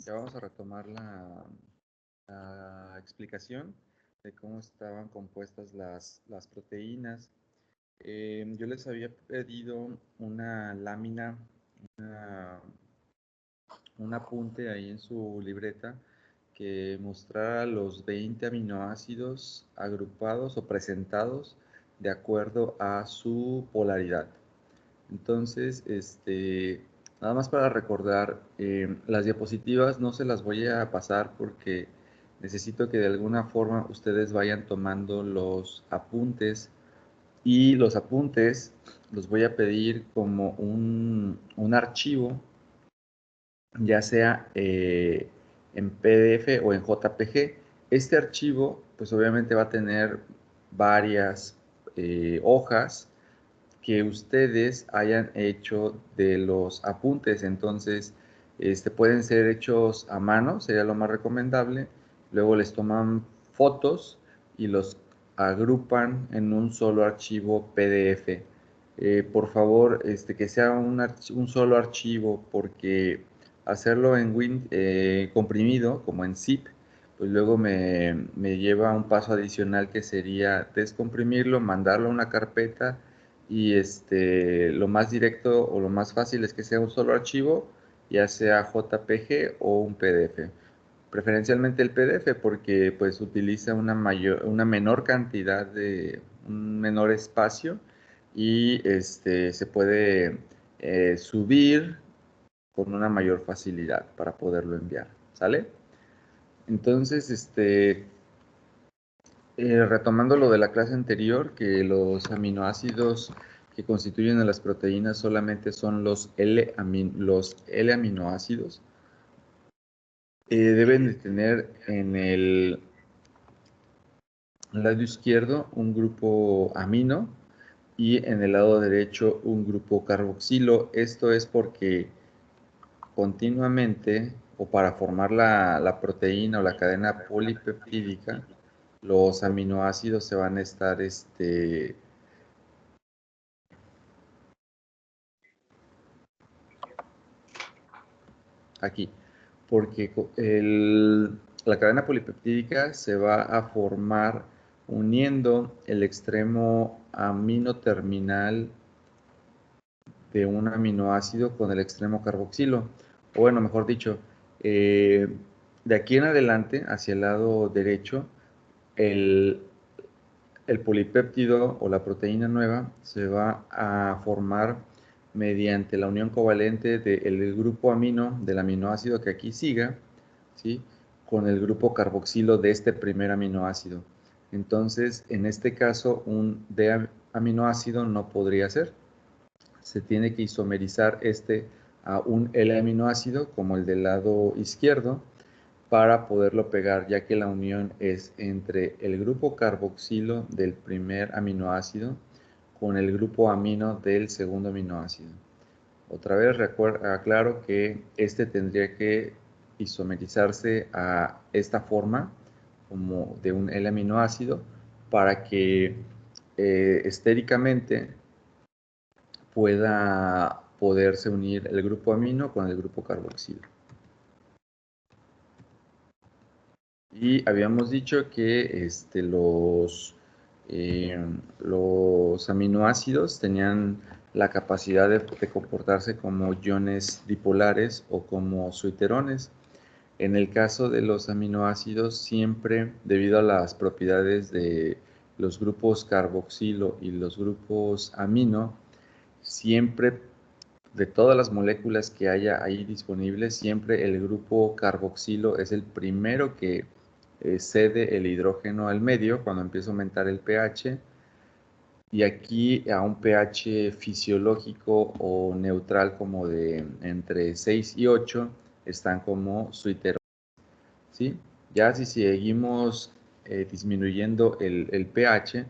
Ya vamos a retomar la explicación de cómo estaban compuestas las proteínas. Yo les había pedido una lámina, una- un apunte ahí en su libreta que mostrara los 20 aminoácidos agrupados o presentados de acuerdo a su polaridad. Entonces, nada más para recordar, las diapositivas no se las voy a pasar porque necesito que de alguna forma ustedes vayan tomando los apuntes, y los apuntes los voy a pedir como un archivo, ya sea en PDF o en JPG. Este archivo, pues obviamente va a tener varias hojas que ustedes hayan hecho de los apuntes. Entonces, pueden ser hechos a mano, sería lo más recomendable. Luego les toman fotos y los agrupan en un solo archivo PDF. Por favor, que sea un solo archivo, porque hacerlo en comprimido, como en zip, pues luego me lleva a un paso adicional, que sería descomprimirlo, mandarlo a una carpeta, y lo más directo o lo más fácil es que sea un solo archivo, ya sea JPG o un PDF. Preferencialmente el PDF, porque pues utiliza una menor cantidad un menor espacio, y se puede subir con una mayor facilidad para poderlo enviar, ¿sale? Entonces, retomando lo de la clase anterior, que los aminoácidos que constituyen a las proteínas solamente son los L-aminoácidos. Deben de tener en el lado izquierdo un grupo amino y en el lado derecho un grupo carboxilo. Esto es porque continuamente, o para formar la proteína o la cadena polipeptídica, los aminoácidos se van a estar aquí, porque la cadena polipeptídica se va a formar uniendo el extremo amino terminal de un aminoácido con el extremo carboxilo. O bueno, mejor dicho, de aquí en adelante, hacia el lado derecho, el, el polipéptido o la proteína nueva se va a formar mediante la unión covalente del grupo amino del aminoácido que aquí siga, ¿sí?, con el grupo carboxilo de este primer aminoácido. Entonces, en este caso, un D-aminoácido no podría ser. Se tiene que isomerizar a un L-aminoácido, como el del lado izquierdo, para poderlo pegar, ya que la unión es entre el grupo carboxilo del primer aminoácido con el grupo amino del segundo aminoácido. Otra vez aclaro que tendría que isomerizarse a esta forma, como de un L-aminoácido, para que estéricamente pueda poderse unir el grupo amino con el grupo carboxilo. Y habíamos dicho que los aminoácidos tenían la capacidad de comportarse como iones dipolares o como suiterones. En el caso de los aminoácidos, siempre, debido a las propiedades de los grupos carboxilo y los grupos amino, siempre, de todas las moléculas que haya ahí disponibles, siempre el grupo carboxilo es el primero que cede el hidrógeno al medio cuando empieza a aumentar el pH, y aquí a un pH fisiológico o neutral como de entre 6 y 8 están como suiterones, ¿sí? Ya si seguimos disminuyendo el pH,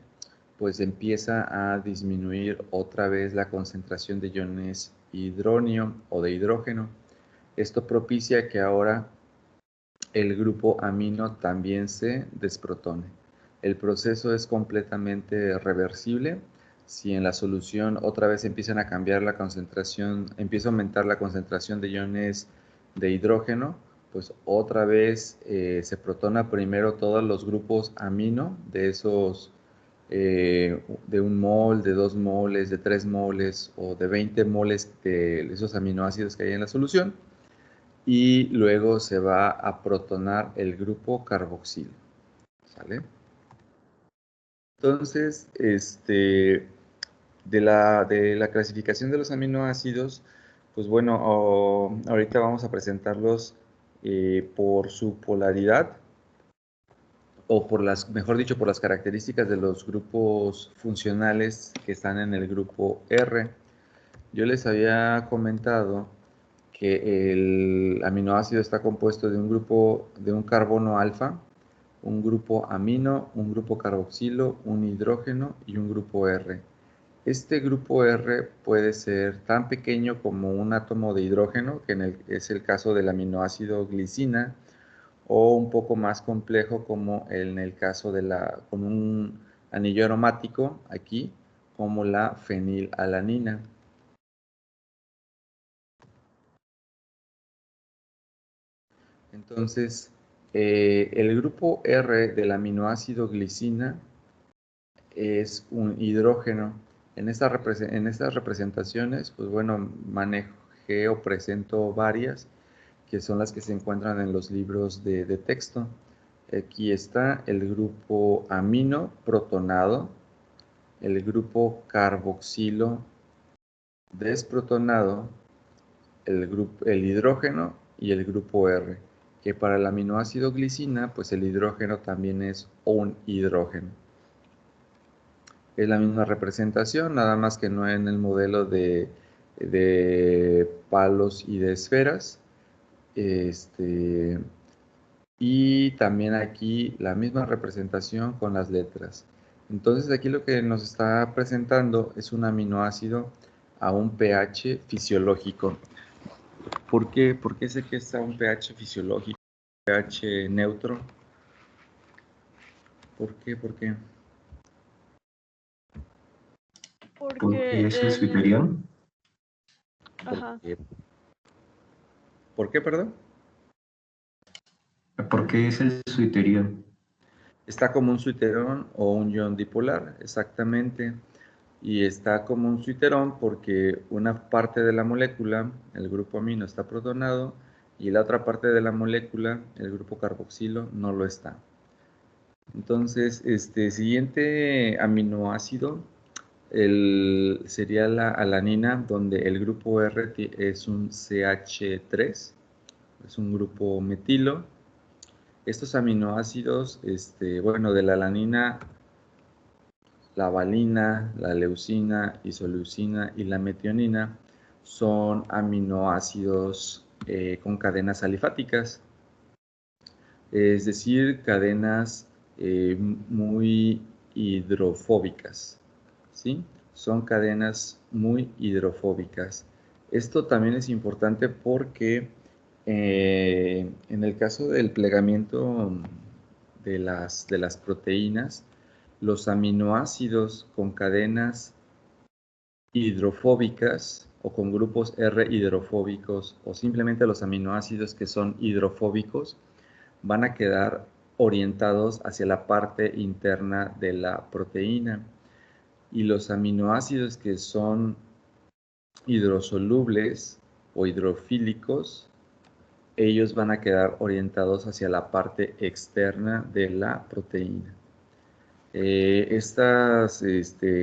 pues empieza a disminuir otra vez la concentración de iones hidronio o de hidrógeno. Esto propicia que ahora el grupo amino también se desprotone. El proceso es completamente reversible. Si en la solución otra vez empiezan a cambiar la concentración, empieza a aumentar la concentración de iones de hidrógeno, pues otra vez se protona primero todos los grupos amino de esos, de 1 mol, de 2 moles, de 3 moles o de 20 moles de esos aminoácidos que hay en la solución, y luego se va a protonar el grupo carboxilo, ¿sale? Entonces, de la clasificación de los aminoácidos, pues bueno, ahorita vamos a presentarlos por su polaridad, o por mejor dicho, por las características de los grupos funcionales que están en el grupo R. Yo les había comentado que el aminoácido está compuesto de un grupo, de un carbono alfa, un grupo amino, un grupo carboxilo, un hidrógeno y un grupo R. Este grupo R puede ser tan pequeño como un átomo de hidrógeno, que es el caso del aminoácido glicina, o un poco más complejo como en el caso con un anillo aromático aquí, como la fenilalanina. Entonces, el grupo R del aminoácido glicina es un hidrógeno. En estas representaciones, pues bueno, manejé o presento varias, que son las que se encuentran en los libros de texto. Aquí está el grupo amino protonado, el grupo carboxilo desprotonado, el hidrógeno y el grupo R, que para el aminoácido glicina, pues el hidrógeno también es un hidrógeno. Es la misma representación, nada más que no en el modelo de palos y de esferas. Y también aquí la misma representación con las letras. Entonces aquí lo que nos está presentando es un aminoácido a un pH fisiológico. ¿Por qué? ¿Por qué sé que está a un pH fisiológico, pH neutro? ¿Por qué? ¿Por qué? Porque es el suiterión. Ajá. ¿Por qué, perdón? Porque es el suiterión. Está como un suiterón o un ion dipolar, exactamente. Y está como un suiterón porque una parte de la molécula, el grupo amino, está protonado, y la otra parte de la molécula, el grupo carboxilo, no lo está. Entonces, siguiente aminoácido sería la alanina, donde el grupo R es un CH3, es un grupo metilo. Estos aminoácidos, bueno, de la alanina, la valina, la leucina, isoleucina y la metionina son aminoácidos con cadenas alifáticas, es decir, cadenas muy hidrofóbicas, ¿sí? Son cadenas muy hidrofóbicas. Esto también es importante porque en el caso del plegamiento de las proteínas, los aminoácidos con cadenas hidrofóbicas o con grupos R hidrofóbicos, o simplemente los aminoácidos que son hidrofóbicos, van a quedar orientados hacia la parte interna de la proteína, y los aminoácidos que son hidrosolubles o hidrofílicos, ellos van a quedar orientados hacia la parte externa de la proteína. Estas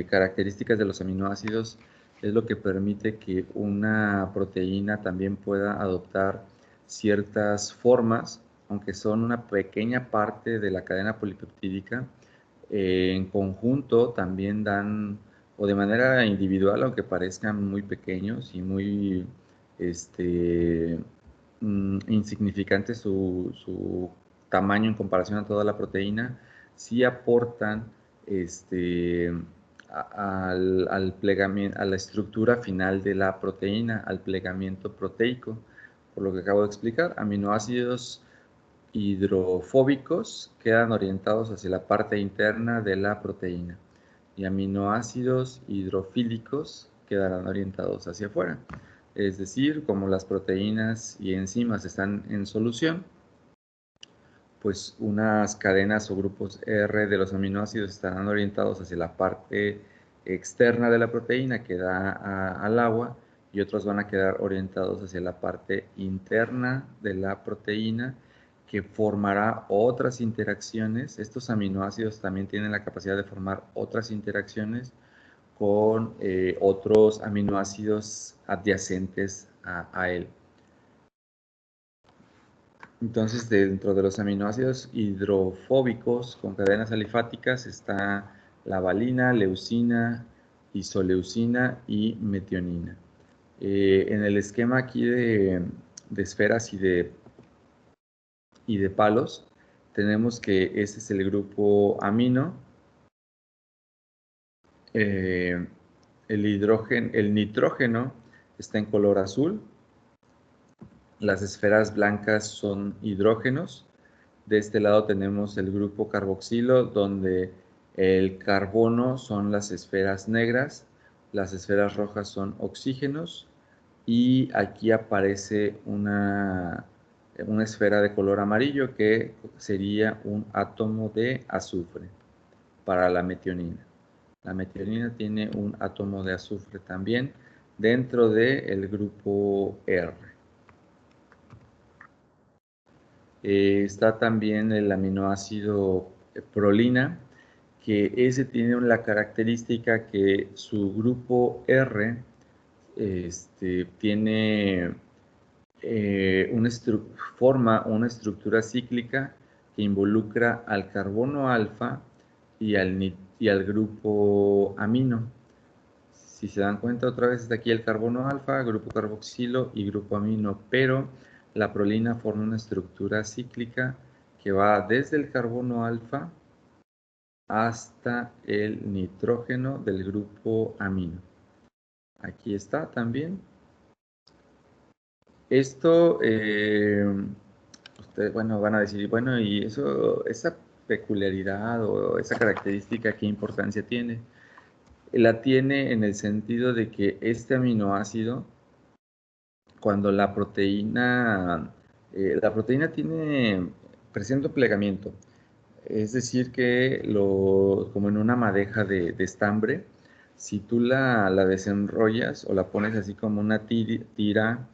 características de los aminoácidos es lo que permite que una proteína también pueda adoptar ciertas formas, aunque son una pequeña parte de la cadena polipeptídica. En conjunto también dan, o de manera individual, aunque parezcan muy pequeños y muy insignificante su tamaño en comparación a toda la proteína, sí aportan al plegamiento, a la estructura final de la proteína, al plegamiento proteico. Por lo que acabo de explicar, aminoácidos hidrofóbicos quedan orientados hacia la parte interna de la proteína, y aminoácidos hidrofílicos quedarán orientados hacia afuera. Es decir, como las proteínas y enzimas están en solución, pues unas cadenas o grupos R de los aminoácidos estarán orientados hacia la parte externa de la proteína que da al agua, y otros van a quedar orientados hacia la parte interna de la proteína, que formará otras interacciones. Estos aminoácidos también tienen la capacidad de formar otras interacciones con otros aminoácidos adyacentes a él. Entonces, dentro de los aminoácidos hidrofóbicos con cadenas alifáticas está la valina, leucina, isoleucina y metionina. En el esquema aquí de esferas y de palos, tenemos que este es el grupo amino. El nitrógeno está en color azul. Las esferas blancas son hidrógenos. De este lado tenemos el grupo carboxilo, donde el carbono son las esferas negras, las esferas rojas son oxígenos, y aquí aparece una esfera de color amarillo que sería un átomo de azufre para la metionina. La metionina tiene un átomo de azufre también dentro del grupo R. Está también el aminoácido prolina, que ese tiene la característica que su grupo R tiene forma una estructura cíclica que involucra al carbono alfa y al grupo amino. Si se dan cuenta, otra vez está aquí el carbono alfa, grupo carboxilo y grupo amino, pero la prolina forma una estructura cíclica que va desde el carbono alfa hasta el nitrógeno del grupo amino. Aquí está también. Esto, ustedes, bueno, van a decir, bueno, y eso, esa peculiaridad o esa característica, ¿qué importancia tiene? La tiene en el sentido de que este aminoácido, cuando la proteína presenta un plegamiento, es decir, que como en una madeja de estambre, si tú la desenrollas o la pones así como una tira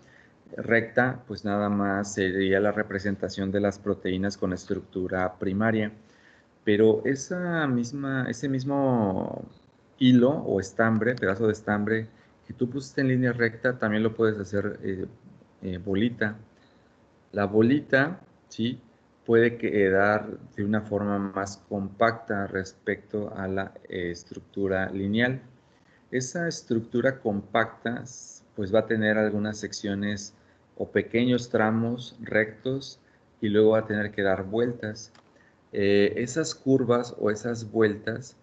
recta, pues nada más sería la representación de las proteínas con estructura primaria. Pero ese mismo hilo o estambre, pedazo de estambre que tú pusiste en línea recta, también lo puedes hacer bolita. La bolita, ¿sí?, puede quedar de una forma más compacta respecto a la estructura lineal. Esa estructura compacta pues va a tener algunas secciones o pequeños tramos rectos, y luego va a tener que dar vueltas. Esas curvas o esas vueltas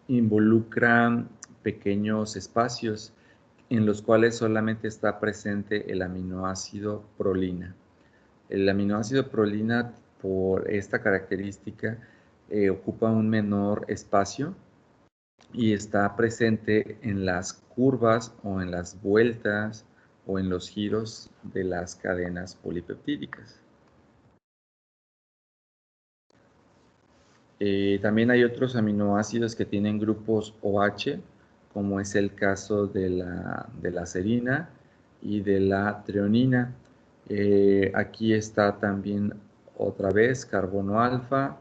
involucran pequeños espacios en los cuales solamente está presente el aminoácido prolina. El aminoácido prolina, por esta característica, ocupa un menor espacio y está presente en las curvas o en las vueltas o en los giros de las cadenas polipeptídicas. También hay otros aminoácidos que tienen grupos OH, como es el caso de la serina y de la treonina. Aquí está también otra vez carbono alfa,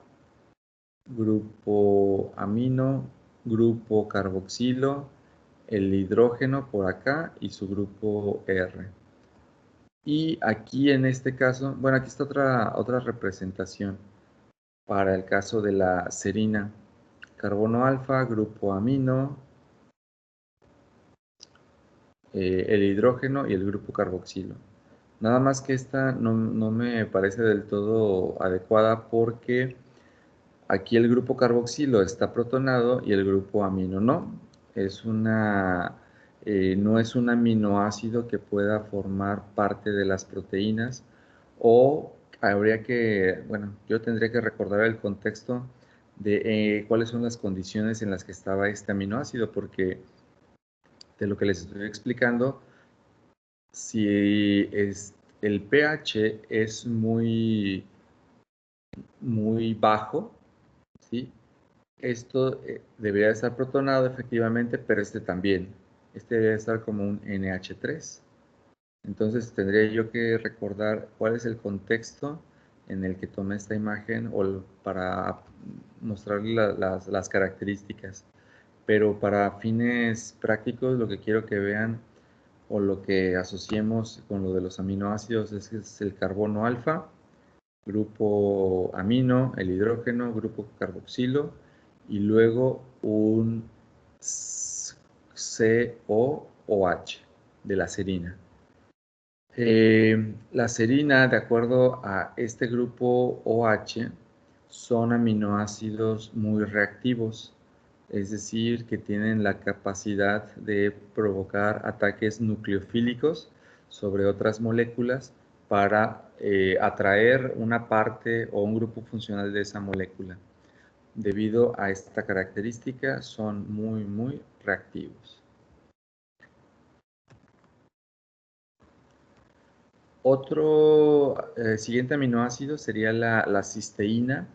grupo amino, grupo carboxilo, el hidrógeno por acá y su grupo R. Y aquí en este caso, bueno, aquí está otra representación para el caso de la serina. Carbono alfa, grupo amino, el hidrógeno y el grupo carboxilo. Nada más que esta no me parece del todo adecuada, porque aquí el grupo carboxilo está protonado y el grupo amino no. No es un aminoácido que pueda formar parte de las proteínas, o yo tendría que recordar el contexto de cuáles son las condiciones en las que estaba este aminoácido, porque de lo que les estoy explicando, si el pH es muy bajo, ¿sí? Esto debería estar protonado efectivamente, pero este también. Este debería estar como un NH3. Entonces tendría yo que recordar cuál es el contexto en el que tomé esta imagen para mostrarle las características. Pero para fines prácticos lo que quiero que vean o lo que asociemos con lo de los aminoácidos es el carbono alfa, grupo amino, el hidrógeno, grupo carboxilo y luego un COOH de la serina. La serina, de acuerdo a este grupo OH, son aminoácidos muy reactivos, es decir, que tienen la capacidad de provocar ataques nucleofílicos sobre otras moléculas para atraer una parte o un grupo funcional de esa molécula. Debido a esta característica, son muy reactivos. Otro siguiente aminoácido sería la cisteína,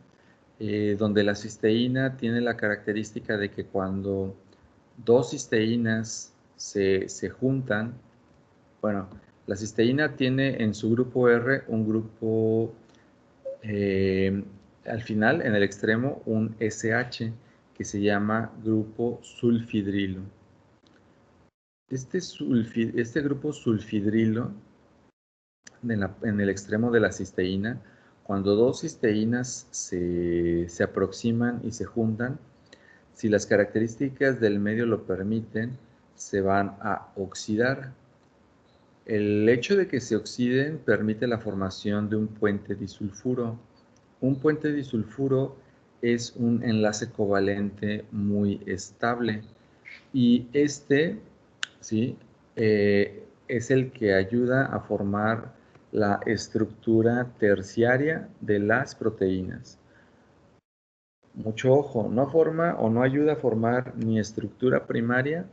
donde la cisteína tiene la característica de que cuando dos cisteínas se juntan, bueno, la cisteína tiene en su grupo R un grupo, al final, en el extremo, un SH que se llama grupo sulfidrilo. Este grupo sulfidrilo en el extremo de la cisteína, cuando dos cisteínas se aproximan y se juntan, si las características del medio lo permiten, se van a oxidar. El hecho de que se oxiden permite la formación de un puente disulfuro. Un puente disulfuro es un enlace covalente muy estable y ¿sí? Es el que ayuda a formar la estructura terciaria de las proteínas. Mucho ojo, no forma o no ayuda a formar ni estructura primaria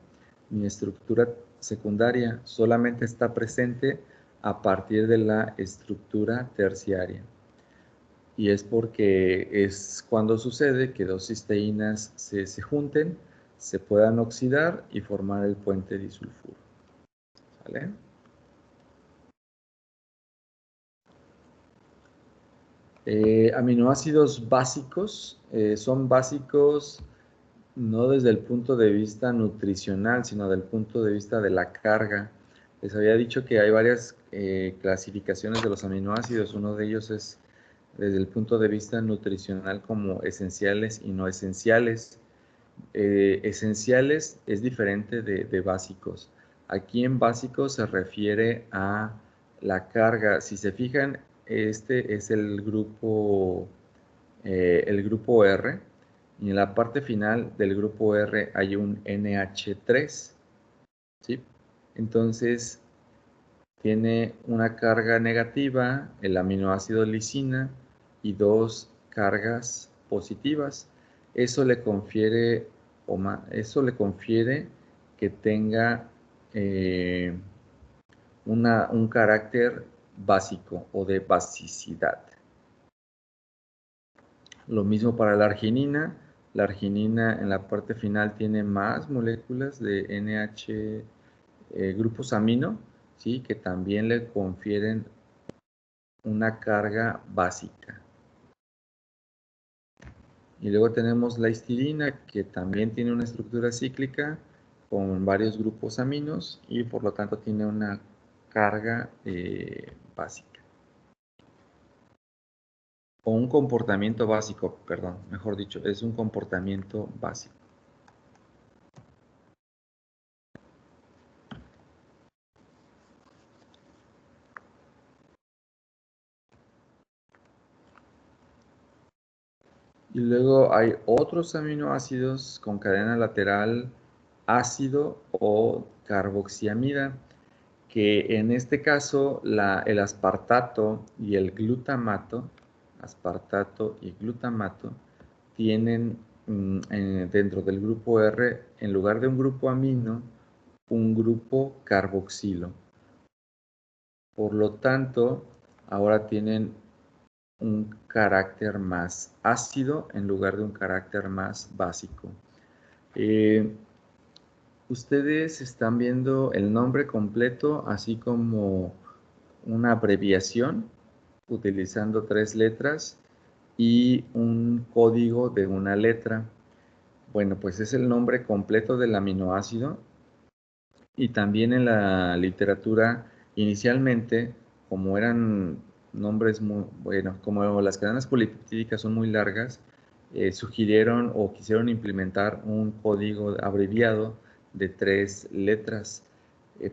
ni estructura secundaria, solamente está presente a partir de la estructura terciaria. Y es porque es cuando sucede que dos cisteínas se junten, se puedan oxidar y formar el puente disulfuro. ¿Vale? Aminoácidos básicos son básicos no desde el punto de vista nutricional, sino del punto de vista de la carga. Les había dicho que hay varias clasificaciones de los aminoácidos. Uno de ellos es desde el punto de vista nutricional como esenciales y no esenciales. Esenciales es diferente de básicos. Aquí en básicos se refiere a la carga. Si se fijan, este es el grupo R, y en la parte final del grupo R hay un NH3, ¿sí? Entonces tiene una carga negativa, el aminoácido lisina, y dos cargas positivas. Eso le confiere, que tenga un carácter básico o de basicidad. Lo mismo para la arginina. La arginina en la parte final tiene más moléculas de NH, grupos amino, ¿sí? Que también le confieren una carga básica. Y luego tenemos la histidina, que también tiene una estructura cíclica con varios grupos aminos y por lo tanto tiene una carga básica. O un comportamiento básico, perdón, mejor dicho, es un comportamiento básico. Y luego hay otros aminoácidos con cadena lateral ácido o carboxiamida, que en este caso el aspartato y el glutamato, tienen dentro del grupo R, en lugar de un grupo amino, un grupo carboxilo. Por lo tanto, ahora tienen un carácter más ácido en lugar de un carácter más básico. Ustedes están viendo el nombre completo, así como una abreviación, utilizando 3 letras y un código de una letra. Bueno, pues es el nombre completo del aminoácido. Y también en la literatura, inicialmente, como eran nombres muy, bueno, como las cadenas polipeptídicas son muy largas, sugirieron o quisieron implementar un código abreviado de 3 letras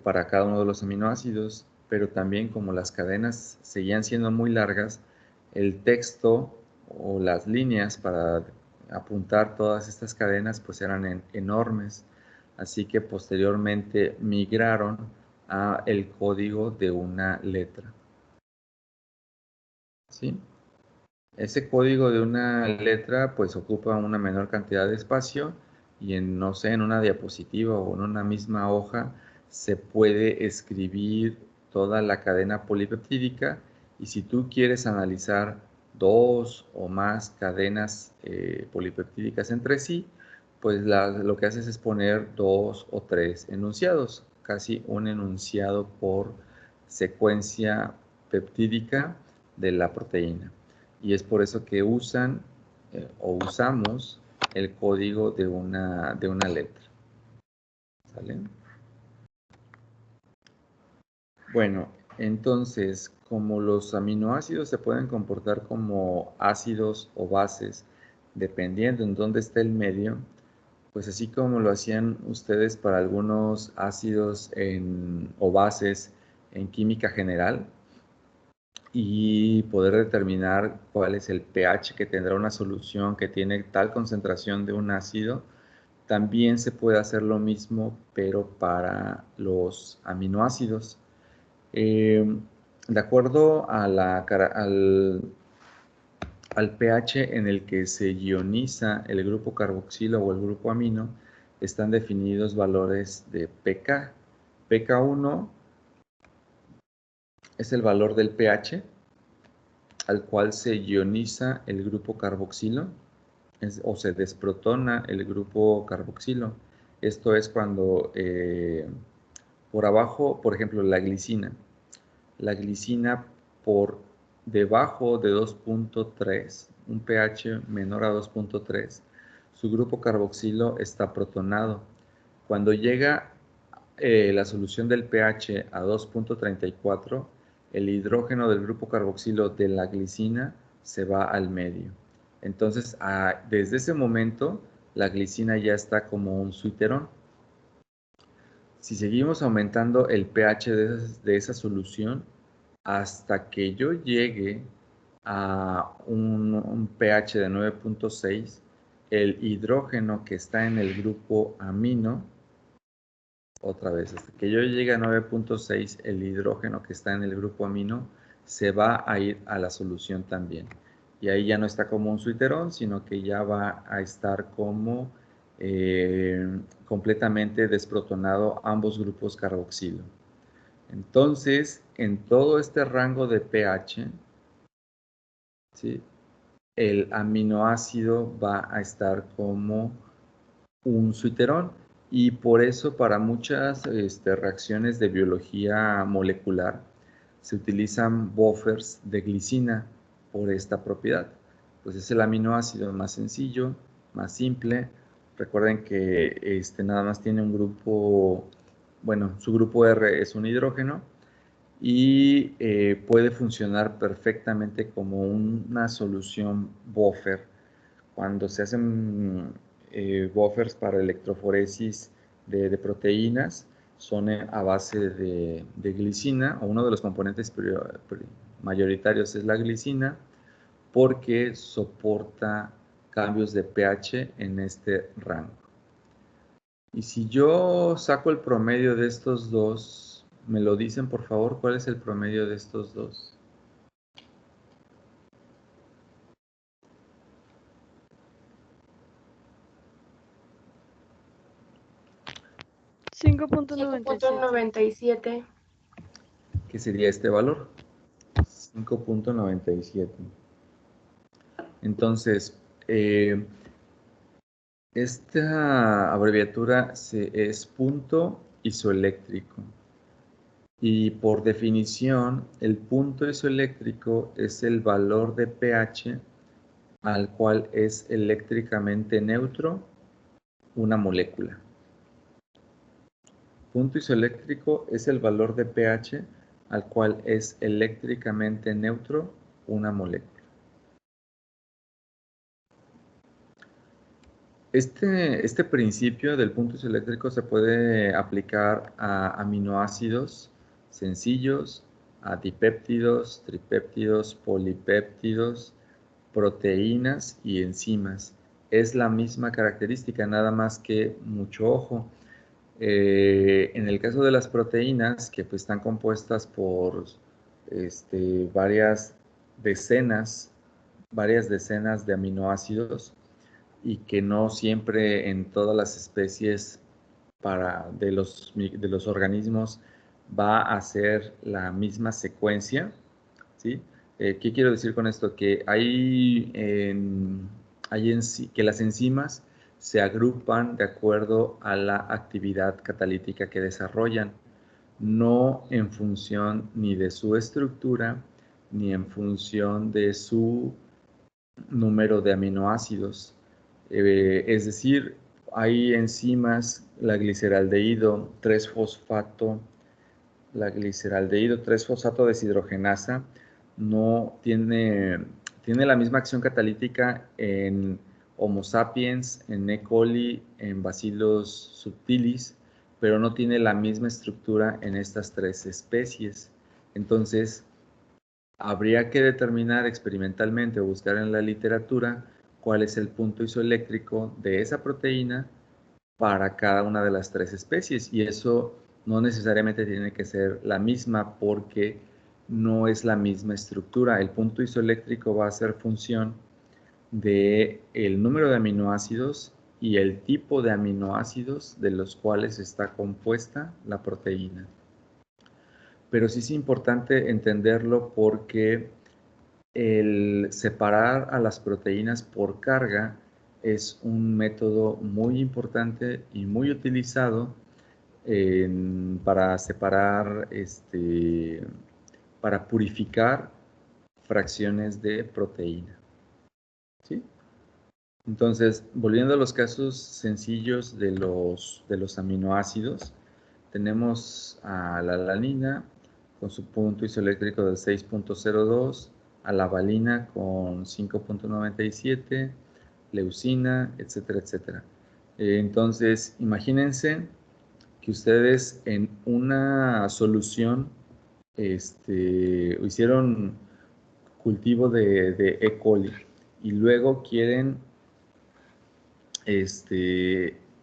para cada uno de los aminoácidos, pero también como las cadenas seguían siendo muy largas, el texto o las líneas para apuntar todas estas cadenas pues eran enormes. Así que posteriormente migraron a el código de una letra. ¿Sí? Ese código de una letra pues ocupa una menor cantidad de espacio y no sé, en una diapositiva o en una misma hoja se puede escribir toda la cadena polipeptídica y si tú quieres analizar 2 o más cadenas polipeptídicas entre sí, pues lo que haces es poner 2 o 3 enunciados, casi un enunciado por secuencia peptídica de la proteína. Y es por eso que usan o usamos el código de una letra. ¿Sale? Bueno, entonces, como los aminoácidos se pueden comportar como ácidos o bases, dependiendo en dónde está el medio, pues así como lo hacían ustedes para algunos ácidos o bases en química general, y poder determinar cuál es el pH que tendrá una solución que tiene tal concentración de un ácido, también se puede hacer lo mismo, pero para los aminoácidos. De acuerdo a al pH en el que se ioniza el grupo carboxilo o el grupo amino, están definidos valores de pK. pK1 es el valor del pH al cual se ioniza el grupo carboxilo o se desprotona el grupo carboxilo. Esto es cuando por abajo, por ejemplo, la glicina por debajo de 2.3, un pH menor a 2.3, su grupo carboxilo está protonado. Cuando llega la solución del pH a 2.34, el hidrógeno del grupo carboxilo de la glicina se va al medio. Entonces, desde ese momento, la glicina ya está como un suiterón. Si seguimos aumentando el pH de esa solución hasta que yo llegue a un pH de 9.6, el hidrógeno que está en el grupo amino, otra vez, hasta que yo llegue a 9.6, el hidrógeno que está en el grupo amino se va a ir a la solución también. Y ahí ya no está como un suiterón, sino que ya va a estar como completamente desprotonado ambos grupos carboxilo. Entonces, en todo este rango de pH, ¿sí?, el aminoácido va a estar como un suiterón. Y por eso para muchas reacciones de biología molecular se utilizan buffers de glicina por esta propiedad. Pues es el aminoácido más sencillo, más simple. Recuerden que nada más tiene un grupo, bueno, su grupo R es un hidrógeno y puede funcionar perfectamente como una solución buffer. Cuando se hacen buffers para electroforesis de proteínas, son a base de glicina, o uno de los componentes mayoritarios es la glicina, porque soporta cambios de pH en este rango. Y si yo saco el promedio de estos dos, ¿me lo dicen por favor? ¿Cuál es el promedio de estos dos? 5 5.97. ¿Qué sería este valor? 5.97. Entonces, esta abreviatura es punto isoeléctrico. Y por definición, el punto isoeléctrico es el valor de pH al cual es eléctricamente neutro una molécula. Punto isoeléctrico es el valor de pH al cual es eléctricamente neutro una molécula. Este principio del punto isoeléctrico se puede aplicar a aminoácidos sencillos, a dipéptidos, tripéptidos, polipéptidos, proteínas y enzimas. Es la misma característica, nada más que mucho ojo. En el caso de las proteínas, que pues están compuestas por varias decenas de aminoácidos, y que no siempre en todas las especies de los organismos va a ser la misma secuencia, ¿sí? ¿Qué quiero decir con esto? Que que las enzimas se agrupan de acuerdo a la actividad catalítica que desarrollan, no en función ni de su estructura, ni en función de su número de aminoácidos. Es decir, hay enzimas, la gliceraldehído 3-fosfato, la gliceraldehído 3-fosfato deshidrogenasa, no tiene la misma acción catalítica en Homo sapiens, en E. coli, en Bacillus subtilis, pero no tiene la misma estructura en estas tres especies. Entonces, habría que determinar experimentalmente o buscar en la literatura cuál es el punto isoeléctrico de esa proteína para cada una de las tres especies, y eso no necesariamente tiene que ser la misma porque no es la misma estructura. El punto isoeléctrico va a ser función del número de aminoácidos y el tipo de aminoácidos de los cuales está compuesta la proteína. Pero sí es importante entenderlo porque el separar a las proteínas por carga es un método muy importante y muy utilizado para separar, para purificar fracciones de proteína. ¿Sí? Entonces, volviendo a los casos sencillos de los aminoácidos, tenemos a la alanina con su punto isoeléctrico de 6.02, a la valina con 5.97, leucina, etcétera, etcétera. Entonces, imagínense que ustedes en una solución hicieron cultivo de E. coli y luego quieren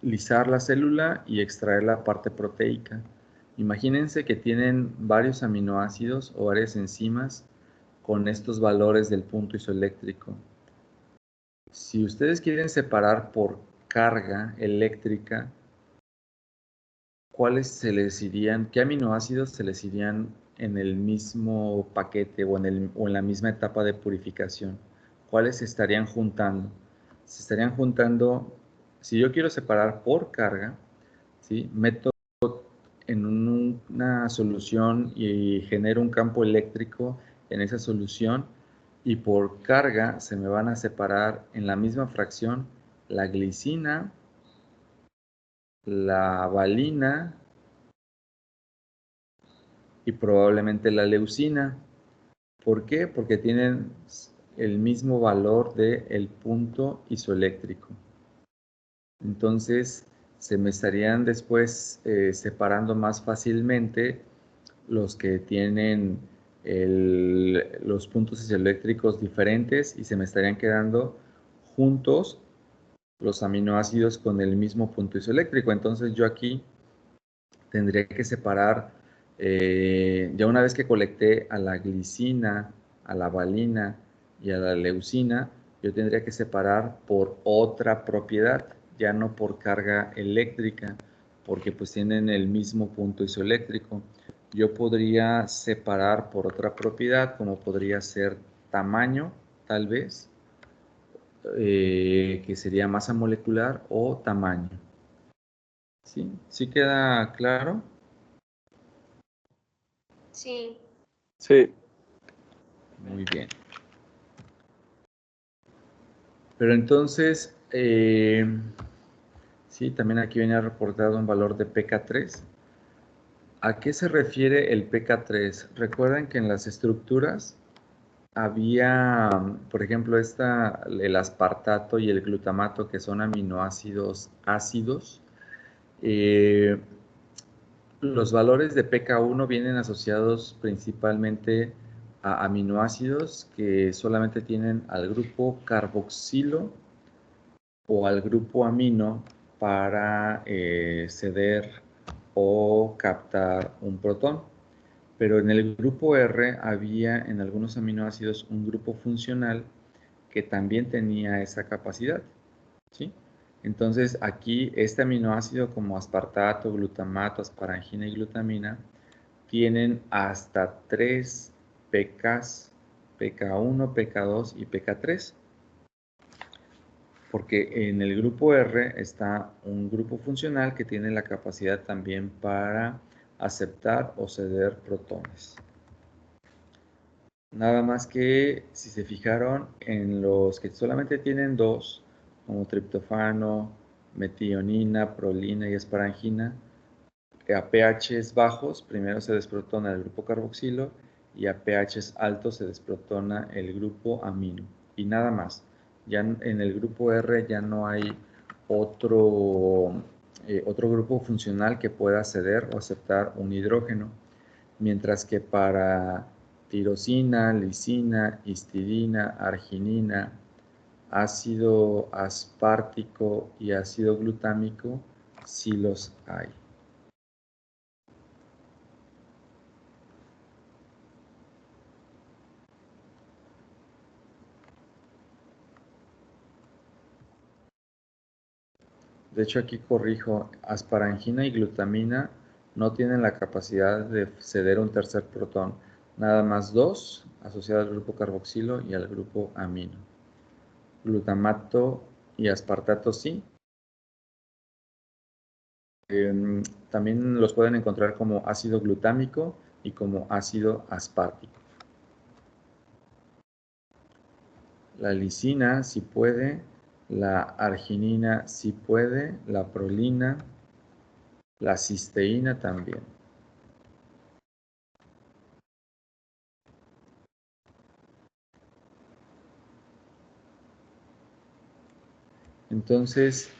lisar la célula y extraer la parte proteica. Imagínense que tienen varios aminoácidos o varias enzimas con estos valores del punto isoeléctrico. Si ustedes quieren separar por carga eléctrica, ¿qué aminoácidos se les irían en el mismo paquete o en la misma etapa de purificación? ¿Cuáles se estarían juntando? Se estarían juntando, si yo quiero separar por carga, ¿sí? Meto en una solución y genero un campo eléctrico en esa solución, y por carga se me van a separar en la misma fracción la glicina, la valina y probablemente la leucina. ¿Por qué? Porque tienen el mismo valor del punto isoeléctrico. Entonces, se me estarían después separando más fácilmente los que tienen los puntos isoeléctricos diferentes, y se me estarían quedando juntos los aminoácidos con el mismo punto isoeléctrico. Entonces, yo aquí tendría que separar, ya una vez que colecté a la glicina, a la valina y a la leucina, yo tendría que separar por otra propiedad, ya no por carga eléctrica. porque pues tienen el mismo punto isoeléctrico. Yo podría separar por otra propiedad, como podría ser tamaño, tal vez, que sería masa molecular o tamaño. ¿Sí? ¿Sí queda claro? Sí. Sí. Muy bien. Pero entonces, sí, también aquí venía reportado un valor de pK3. ¿A qué se refiere el pK3? Recuerden que en las estructuras había, por ejemplo, el aspartato y el glutamato, que son aminoácidos ácidos. Los valores de pK1 vienen asociados principalmente a aminoácidos que solamente tienen al grupo carboxilo o al grupo amino para ceder o captar un protón. Pero en el grupo R había en algunos aminoácidos un grupo funcional que también tenía esa capacidad, ¿sí? Entonces aquí este aminoácido como aspartato, glutamato, asparagina y glutamina tienen hasta 3 pKs, pK1, pK2 y pK3, porque en el grupo R está un grupo funcional que tiene la capacidad también para aceptar o ceder protones. Nada más que si se fijaron en los que solamente tienen dos, como triptofano, metionina, prolina y asparagina, a pHs bajos primero se desprotona el grupo carboxilo y a pHs altos se desprotona el grupo amino. Y nada más. Ya en el grupo R ya no hay otro grupo funcional que pueda ceder o aceptar un hidrógeno. Mientras que para tirosina, lisina, histidina, arginina, ácido aspartico y ácido glutámico, sí los hay. De hecho, aquí corrijo, asparagina y glutamina no tienen la capacidad de ceder un tercer protón, nada más dos asociados al grupo carboxilo y al grupo amino. Glutamato y aspartato sí. También los pueden encontrar como ácido glutámico y como ácido aspartico. La lisina sí puede, la arginina sí puede, la prolina, la cisteína también. Entonces,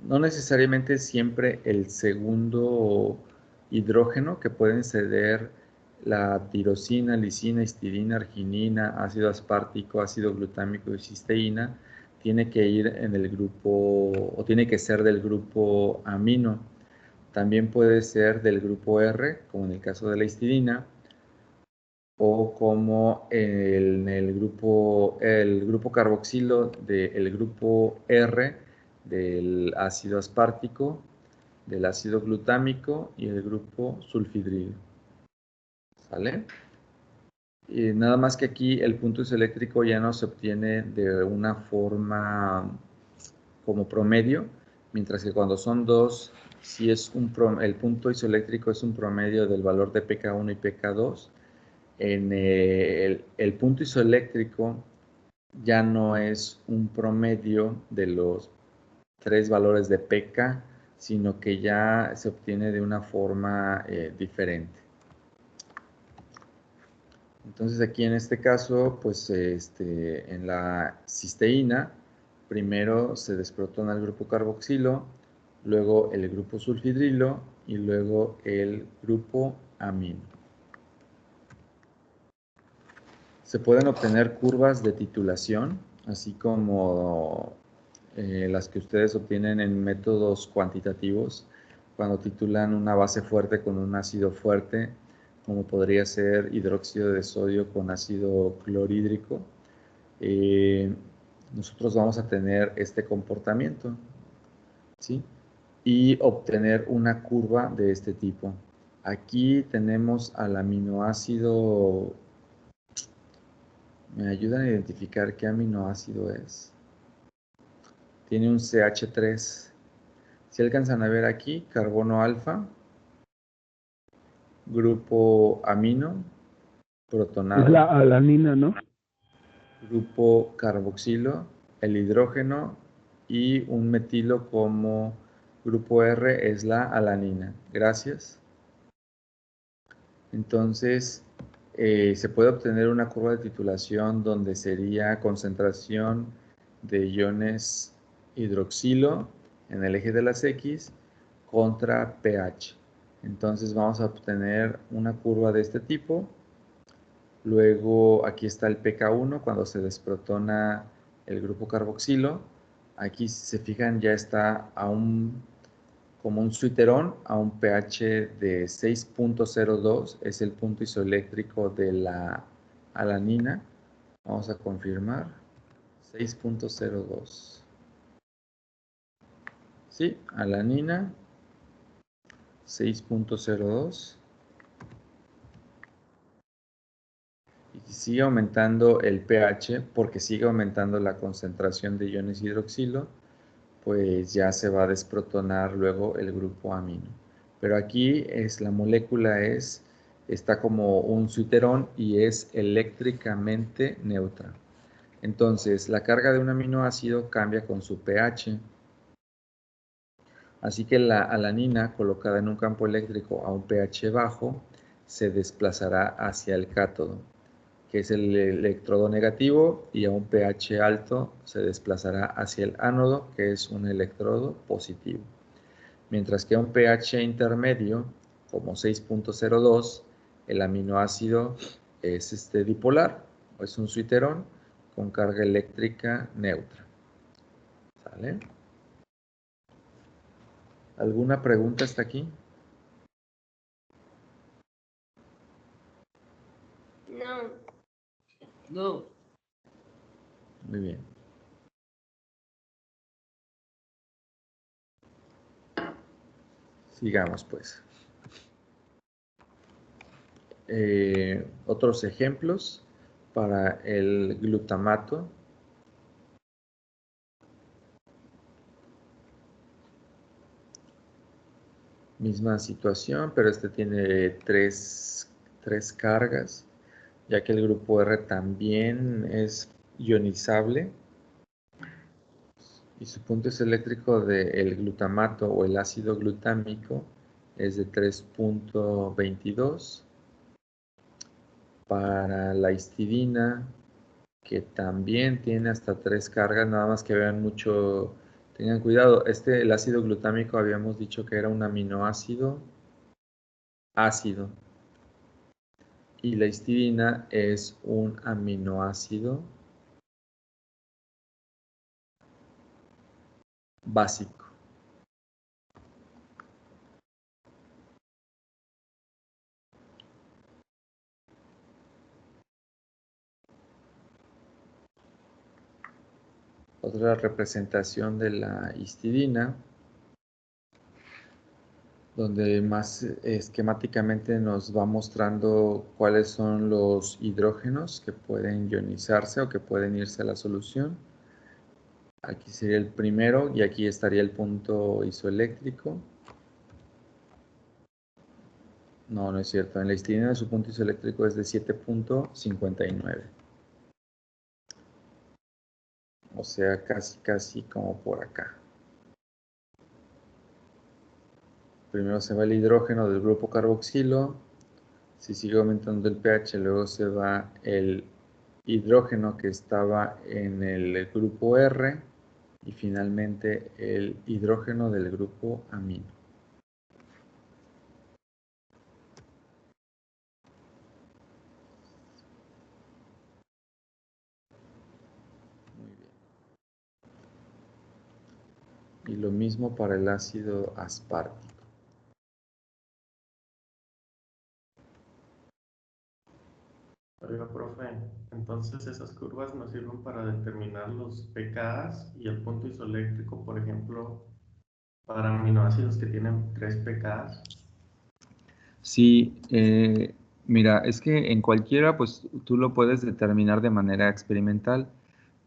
no necesariamente siempre el segundo hidrógeno que pueden ceder la tirosina, lisina, histidina, arginina, ácido aspartico, ácido glutámico y cisteína, tiene que ir en el grupo, o tiene que ser del grupo amino. También puede ser del grupo R, como en el caso de la histidina, o como en el grupo carboxilo del grupo R, del ácido aspartico, del ácido glutámico y el grupo sulfidrilo. ¿Sale? Y nada más que aquí el punto isoeléctrico ya no se obtiene de una forma como promedio, mientras que cuando son dos, si es el punto isoeléctrico es un promedio del valor de pK1 y pK2. En el punto isoeléctrico ya no es un promedio de los tres valores de pK, sino que ya se obtiene de una forma diferente. Entonces aquí en este caso, pues en la cisteína, primero se desprotona el grupo carboxilo, luego el grupo sulfidrilo y luego el grupo amino. Se pueden obtener curvas de titulación, así como las que ustedes obtienen en métodos cuantitativos, cuando titulan una base fuerte con un ácido fuerte, como podría ser hidróxido de sodio con ácido clorhídrico. Nosotros vamos a tener este comportamiento. ¿sí? Y obtener una curva de este tipo. Aquí tenemos al aminoácido. ¿Me ayudan a identificar qué aminoácido es? Tiene un CH3. Si alcanzan a ver aquí, carbono alfa, grupo amino, Es protonado, la alanina, ¿no? grupo carboxilo, el hidrógeno y un metilo como grupo R es la alanina. Gracias. Entonces, se puede obtener una curva de titulación donde sería concentración de iones hidroxilo en el eje de las X contra pH. Entonces vamos a obtener una curva de este tipo. Luego aquí está el pK1 cuando se desprotona el grupo carboxilo. Aquí si se fijan ya está como un suiterón a un pH de 6.02, es el punto isoeléctrico de la alanina. Vamos a confirmar. 6.02. Sí, alanina 6.02. Y sigue aumentando el pH porque sigue aumentando la concentración de iones hidroxilo, pues ya se va a desprotonar luego el grupo amino. Pero aquí la molécula está como un suiterón y es eléctricamente neutra. Entonces, la carga de un aminoácido cambia con su pH. Así que la alanina colocada en un campo eléctrico a un pH bajo se desplazará hacia el cátodo, que es el electrodo negativo, y a un pH alto se desplazará hacia el ánodo, que es un electrodo positivo. Mientras que a un pH intermedio, como 6.02, el aminoácido es dipolar, o es un suiterón con carga eléctrica neutra. ¿Sale? ¿Alguna pregunta hasta aquí? No. No. Muy bien. Sigamos pues. Otros ejemplos para el glutamato. Misma situación, pero este tiene tres cargas, ya que el grupo R también es ionizable y su punto eléctrico del glutamato o el ácido glutámico es de 3.22. Para la histidina, que también tiene hasta tres cargas, nada más que vean mucho, tengan cuidado, el ácido glutámico habíamos dicho que era un aminoácido ácido y la histidina es un aminoácido básico. Otra representación de la histidina, donde más esquemáticamente nos va mostrando cuáles son los hidrógenos que pueden ionizarse o que pueden irse a la solución. Aquí sería el primero y aquí estaría el punto isoeléctrico. No, no es cierto. En la histidina su punto isoeléctrico es de 7.59. O sea, casi como por acá. Primero se va el hidrógeno del grupo carboxilo. Si sigue aumentando el pH, luego se va el hidrógeno que estaba en el grupo R y finalmente el hidrógeno del grupo amino. Muy bien. Y lo mismo para el ácido aspartico. Oiga, profe, entonces esas curvas nos sirven para determinar los pKs y el punto isoeléctrico, por ejemplo, para aminoácidos que tienen 3 pKs. Sí, mira, es que en cualquiera, pues tú lo puedes determinar de manera experimental,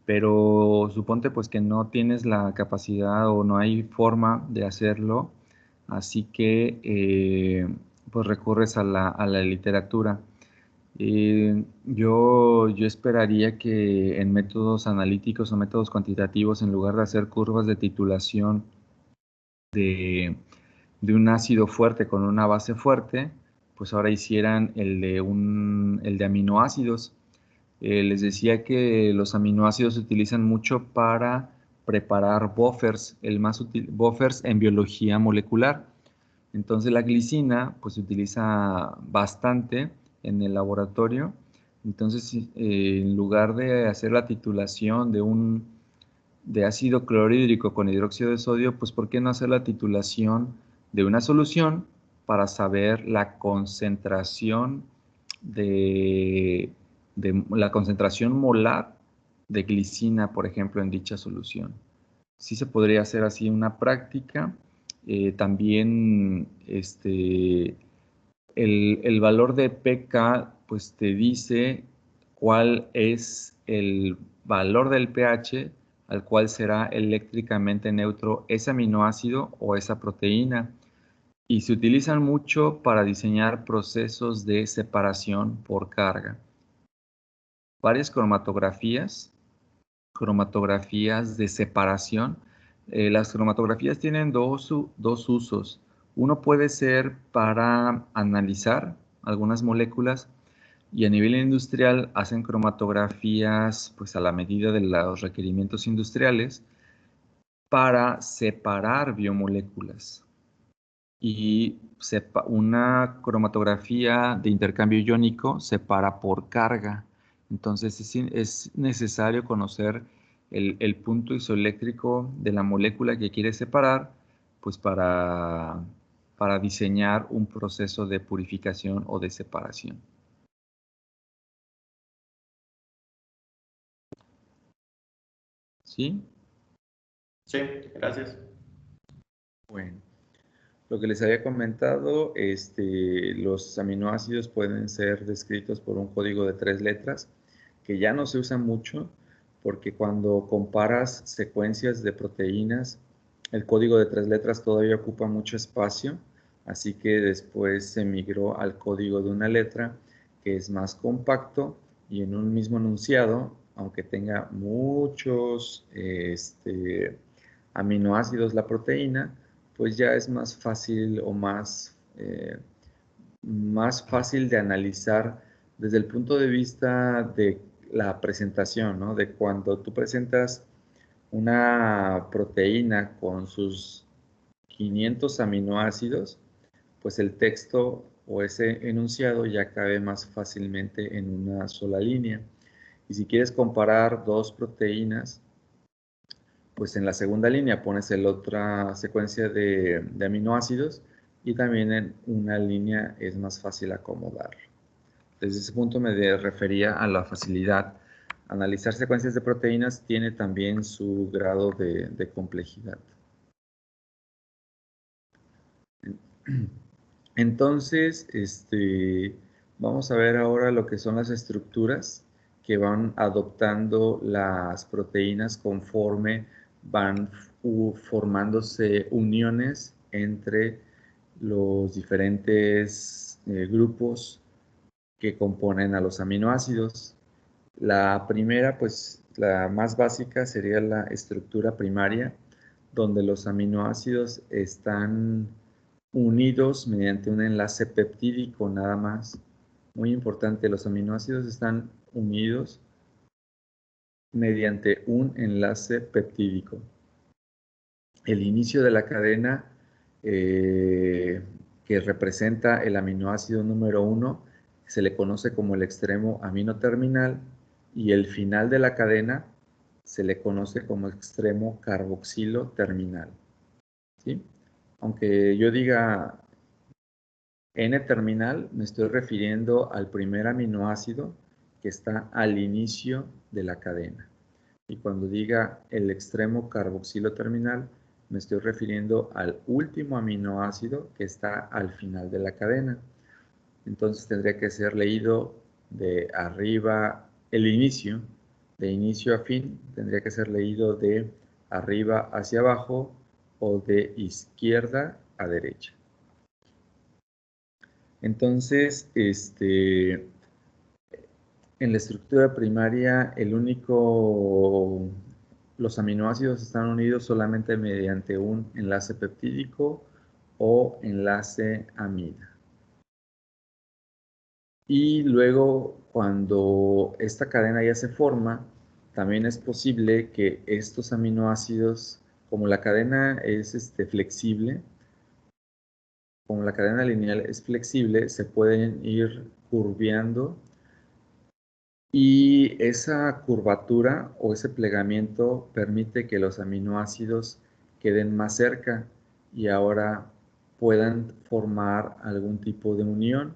pero suponte pues que no tienes la capacidad o no hay forma de hacerlo, así que pues recurres a la literatura. Yo esperaría que en métodos analíticos o métodos cuantitativos, en lugar de hacer curvas de titulación de, de un ácido fuerte con una base fuerte, pues ahora hicieran el de aminoácidos. Les decía que los aminoácidos se utilizan mucho para preparar buffers, buffers en biología molecular. Entonces la glicina pues se utiliza bastante en el laboratorio. Entonces en lugar de hacer la titulación de ácido clorhídrico con hidróxido de sodio, pues ¿por qué no hacer la titulación de una solución para saber la concentración de la concentración molar de glicina, por ejemplo, en dicha solución? Sí se podría hacer así una práctica. También el valor de pK pues te dice cuál es el valor del pH al cual será eléctricamente neutro ese aminoácido o esa proteína, y se utilizan mucho para diseñar procesos de separación por carga. Varias cromatografías de separación. Las cromatografías tienen dos usos. Uno puede ser para analizar algunas moléculas, y a nivel industrial hacen cromatografías pues a la medida de los requerimientos industriales para separar biomoléculas. Y una cromatografía de intercambio iónico separa por carga. Entonces es necesario conocer el punto isoeléctrico de la molécula que quiere separar, pues para diseñar un proceso de purificación o de separación. ¿Sí? Sí, gracias. Bueno, lo que les había comentado, los aminoácidos pueden ser descritos por un código de 3 letras, que ya no se usa mucho, porque cuando comparas secuencias de proteínas, el código de 3 letras todavía ocupa mucho espacio, así que después se migró al código de una letra, que es más compacto, y en un mismo enunciado, aunque tenga muchos aminoácidos la proteína, pues ya es más fácil o más fácil de analizar desde el punto de vista de la presentación, ¿no? De cuando tú presentas una proteína con sus 500 aminoácidos, pues el texto o ese enunciado ya cabe más fácilmente en una sola línea. Y si quieres comparar dos proteínas, pues en la segunda línea pones la otra secuencia de aminoácidos, y también en una línea es más fácil acomodarlo. Desde ese punto me refería a la facilidad. Analizar secuencias de proteínas tiene también su grado de complejidad. Entonces, vamos a ver ahora lo que son las estructuras que van adoptando las proteínas conforme van formándose uniones entre los diferentes grupos que componen a los aminoácidos. La primera, pues la más básica, sería la estructura primaria, donde los aminoácidos están unidos mediante un enlace peptídico nada más. Muy importante, los aminoácidos están unidos mediante un enlace peptídico. El inicio de la cadena que representa el aminoácido número 1 se le conoce como el extremo aminoterminal, y el final de la cadena se le conoce como extremo carboxilo terminal. ¿Sí? Aunque yo diga N-terminal, me estoy refiriendo al primer aminoácido que está al inicio de la cadena. Y cuando diga el extremo carboxilo terminal, me estoy refiriendo al último aminoácido que está al final de la cadena. Entonces tendría que ser leído de arriba, el inicio, de inicio a fin, tendría que ser leído de arriba hacia abajo o de izquierda a derecha. Entonces, en la estructura primaria, los aminoácidos están unidos solamente mediante un enlace peptídico o enlace amida. Y luego, cuando esta cadena ya se forma, también es posible que estos aminoácidos, como la cadena es flexible, como la cadena lineal es flexible, se pueden ir curveando y esa curvatura o ese plegamiento permite que los aminoácidos queden más cerca y ahora puedan formar algún tipo de unión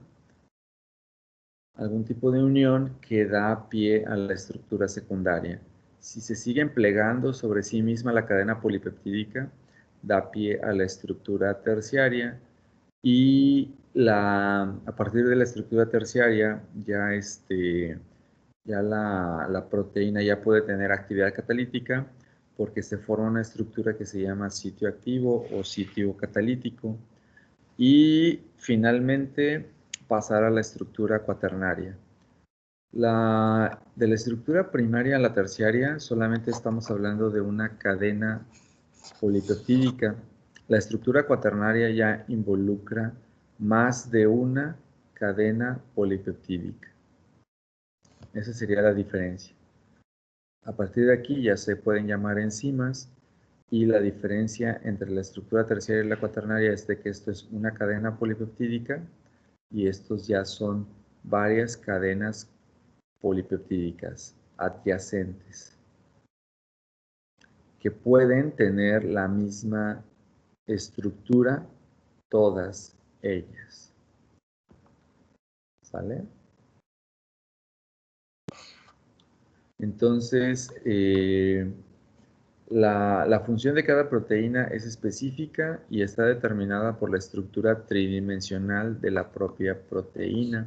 que da pie a la estructura secundaria. Si se siguen plegando sobre sí misma la cadena polipeptídica, da pie a la estructura terciaria y a partir de la estructura terciaria ya la proteína ya puede tener actividad catalítica porque se forma una estructura que se llama sitio activo o sitio catalítico y finalmente pasar a la estructura cuaternaria. De la estructura primaria a la terciaria solamente estamos hablando de una cadena polipeptídica. La estructura cuaternaria ya involucra más de una cadena polipeptídica. Esa sería la diferencia. A partir de aquí ya se pueden llamar enzimas y la diferencia entre la estructura terciaria y la cuaternaria es de que esto es una cadena polipeptídica y estos ya son varias cadenas polipeptídicas adyacentes que pueden tener la misma estructura todas ellas. ¿Sale? Entonces, la función de cada proteína es específica y está determinada por la estructura tridimensional de la propia proteína.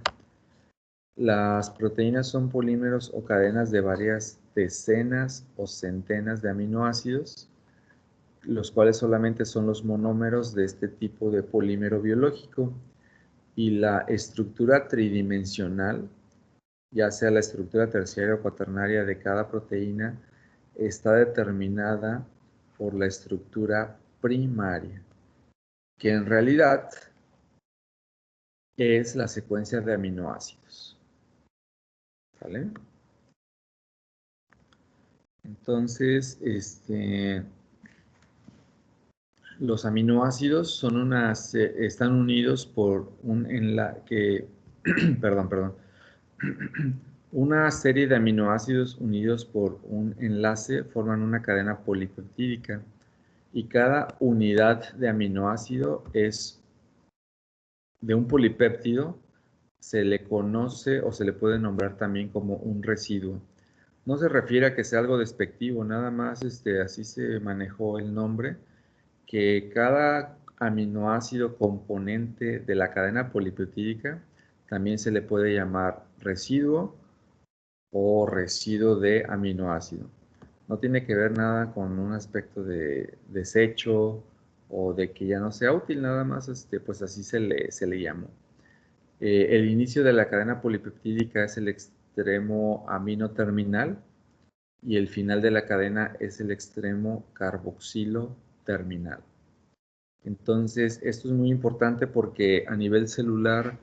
Las proteínas son polímeros o cadenas de varias decenas o centenas de aminoácidos, los cuales solamente son los monómeros de este tipo de polímero biológico. Y la estructura tridimensional, ya sea la estructura terciaria o cuaternaria de cada proteína, está determinada por la estructura primaria, que en realidad es la secuencia de aminoácidos. ¿Vale? Entonces, los aminoácidos están unidos por perdón. Una serie de aminoácidos unidos por un enlace forman una cadena polipeptídica y cada unidad de aminoácido es de un polipéptido, se le conoce o se le puede nombrar también como un residuo. No se refiere a que sea algo despectivo, nada más así se manejó el nombre, que cada aminoácido componente de la cadena polipeptídica también se le puede llamar residuo o residuo de aminoácido. No tiene que ver nada con un aspecto de desecho o de que ya no sea útil, nada más pues así se le llamó. El inicio de la cadena polipeptídica es el extremo amino terminal y el final de la cadena es el extremo carboxilo terminal. Entonces, esto es muy importante porque a nivel celular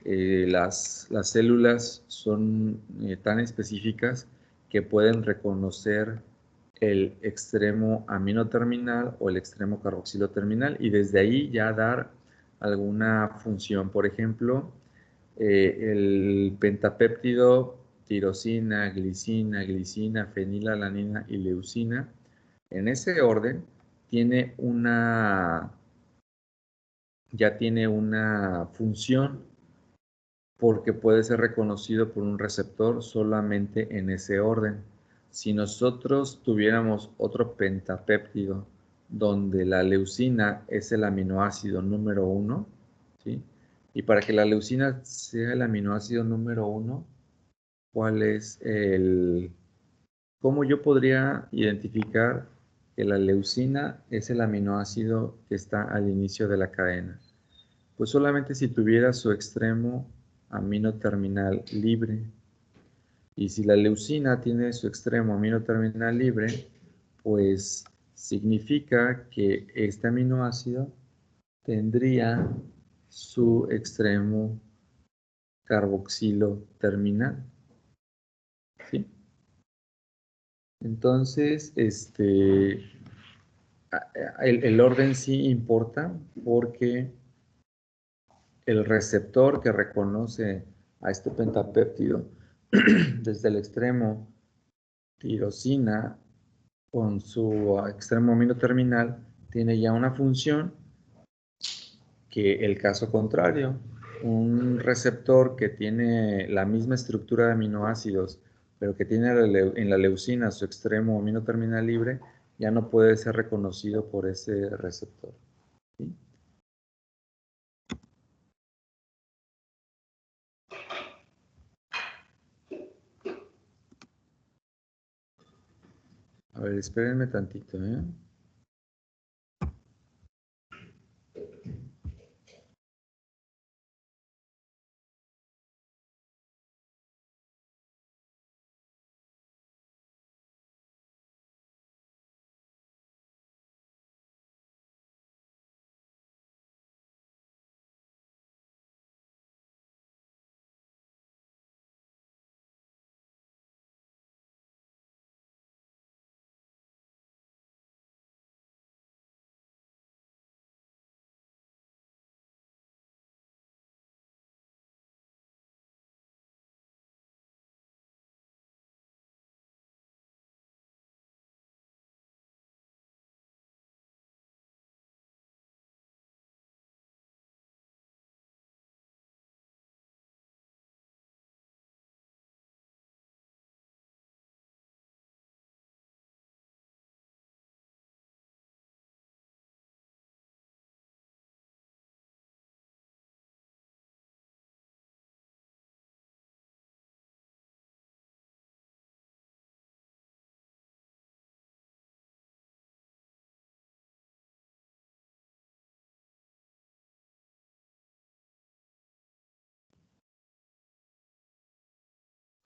las células son tan específicas que pueden reconocer el extremo amino terminal o el extremo carboxilo terminal y desde ahí ya dar alguna función. Por ejemplo, el pentapéptido tirosina, glicina, fenilalanina y leucina, en ese orden ya tiene una función porque puede ser reconocido por un receptor solamente en ese orden. Si nosotros tuviéramos otro pentapéptido donde la leucina es el aminoácido número 1, ¿sí? Y para que la leucina sea el aminoácido número 1, ¿cuál es cómo yo podría identificar que la leucina es el aminoácido que está al inicio de la cadena? Pues solamente si tuviera su extremo amino terminal libre. Y si la leucina tiene su extremo amino terminal libre, pues significa que este aminoácido tendría su extremo carboxilo terminal. ¿Sí? Entonces, el orden sí importa porque el receptor que reconoce a este pentapéptido desde el extremo tirosina con su extremo amino terminal tiene ya una función que el caso contrario, un receptor que tiene la misma estructura de aminoácidos, pero que tiene en la leucina su extremo amino terminal libre, ya no puede ser reconocido por ese receptor. ¿Sí? A ver, espérenme tantito, ¿eh?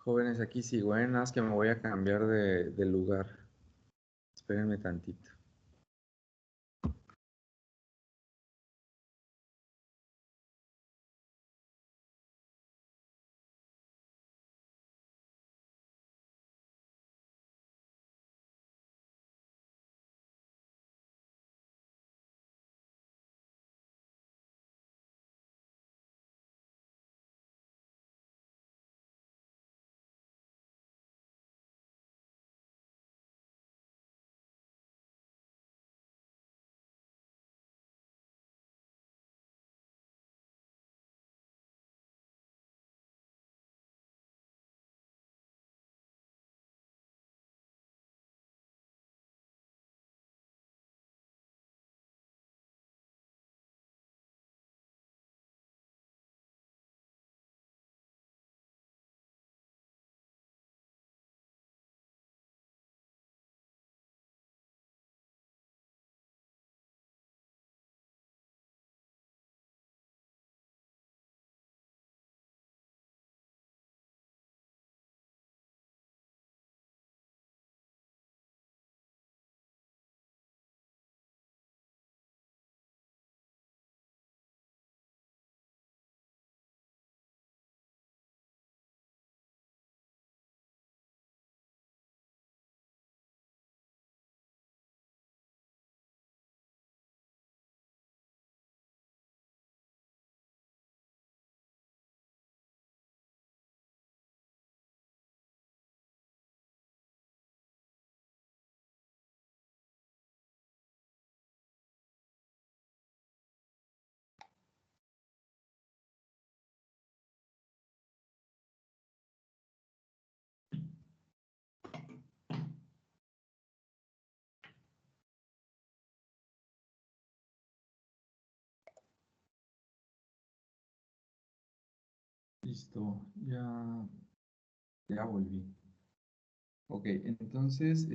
Jóvenes, aquí sigo, ¿eh? Nada más que me voy a cambiar de lugar. Espérenme tantito. Listo, ya volví. Ok, entonces,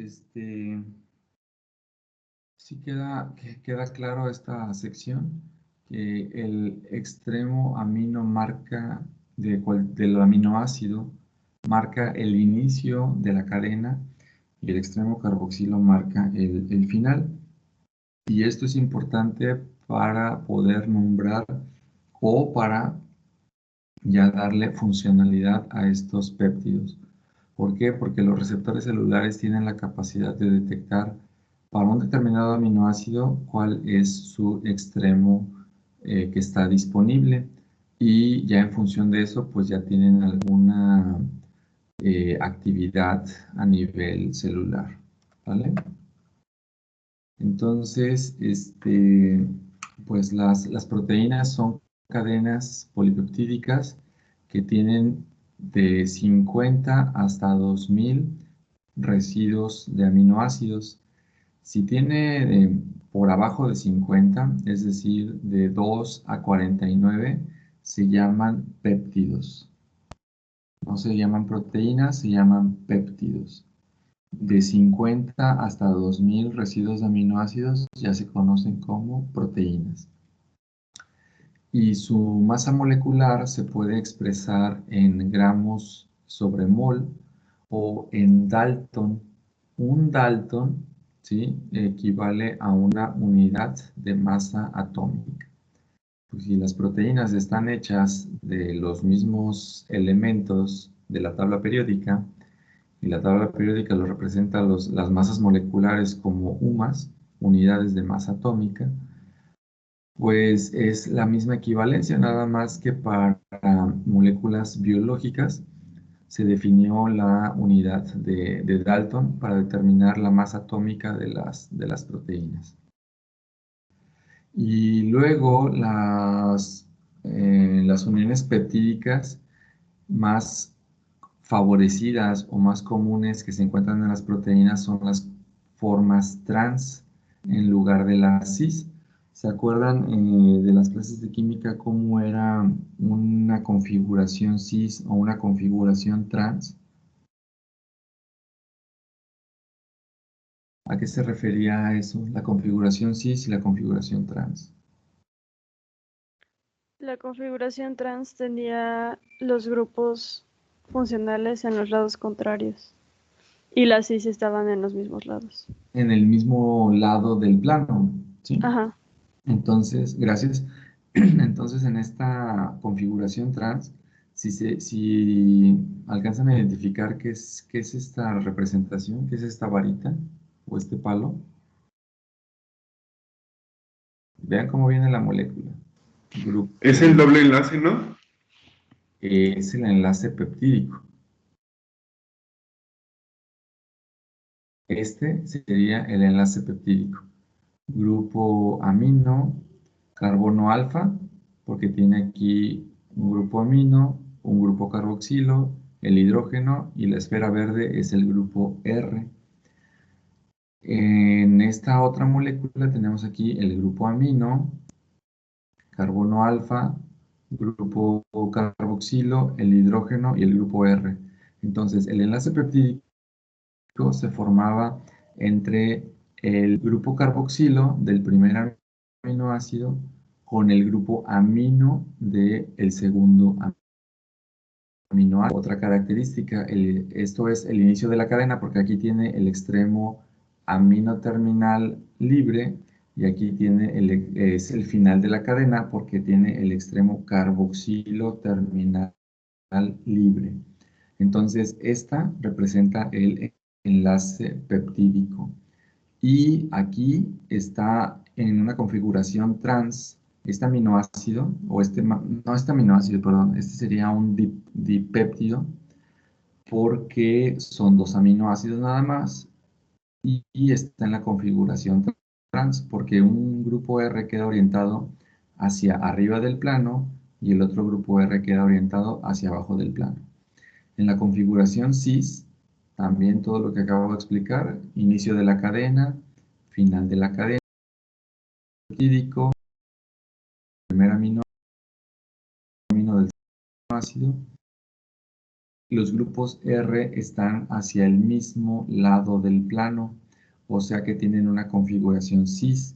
sí queda claro esta sección, que el extremo amino marca del aminoácido marca el inicio de la cadena y el extremo carboxilo marca el final. Y esto es importante para poder nombrar o para ya darle funcionalidad a estos péptidos. ¿Por qué? Porque los receptores celulares tienen la capacidad de detectar para un determinado aminoácido cuál es su extremo que está disponible, y ya en función de eso pues ya tienen alguna actividad a nivel celular, ¿vale? Entonces, pues las proteínas son cadenas polipeptídicas que tienen de 50 hasta 2000 residuos de aminoácidos. Si tiene por abajo de 50, es decir, de 2 a 49, se llaman péptidos. No se llaman proteínas, se llaman péptidos. De 50 hasta 2000 residuos de aminoácidos ya se conocen como proteínas. Y su masa molecular se puede expresar en gramos sobre mol o en Dalton. Un Dalton, ¿sí?, equivale a una unidad de masa atómica. Pues si las proteínas están hechas de los mismos elementos de la tabla periódica, y la tabla periódica lo representa las masas moleculares como UMAS, unidades de masa atómica, pues es la misma equivalencia, nada más que para moléculas biológicas se definió la unidad de Dalton para determinar la masa atómica de las proteínas. Y luego las uniones peptídicas más favorecidas o más comunes que se encuentran en las proteínas son las formas trans en lugar de las cis. ¿Se acuerdan de las clases de química cómo era una configuración cis o una configuración trans? ¿A qué se refería eso? La configuración cis y la configuración trans. La configuración trans tenía los grupos funcionales en los lados contrarios y las cis estaban en los mismos lados. En el mismo lado del plano, ¿sí? Ajá. Entonces, gracias. Entonces, en esta configuración trans, si alcanzan a identificar qué es esta representación, qué es esta varita o este palo, vean cómo viene la molécula. Es el doble enlace, ¿no? Es el enlace peptídico. Este sería el enlace peptídico. Grupo amino, carbono alfa, porque tiene aquí un grupo amino, un grupo carboxilo, el hidrógeno, y la esfera verde es el grupo R. En esta otra molécula tenemos aquí el grupo amino, carbono alfa, grupo carboxilo, el hidrógeno y el grupo R. Entonces, el enlace peptídico se formaba entre el grupo carboxilo del primer aminoácido con el grupo amino del segundo aminoácido. Otra característica, esto es el inicio de la cadena, porque aquí tiene el extremo amino terminal libre y aquí es el final de la cadena porque tiene el extremo carboxilo terminal libre. Entonces, esta representa el enlace peptídico. Y aquí está en una configuración trans este aminoácido, o no este aminoácido, perdón, este sería un dipéptido, porque son dos aminoácidos nada más, y está en la configuración trans, porque un grupo R queda orientado hacia arriba del plano y el otro grupo R queda orientado hacia abajo del plano. En la configuración cis, también todo lo que acabo de explicar, inicio de la cadena, final de la cadena, peptídico, primer amino del ácido los grupos R están hacia el mismo lado del plano, o sea que tienen una configuración cis,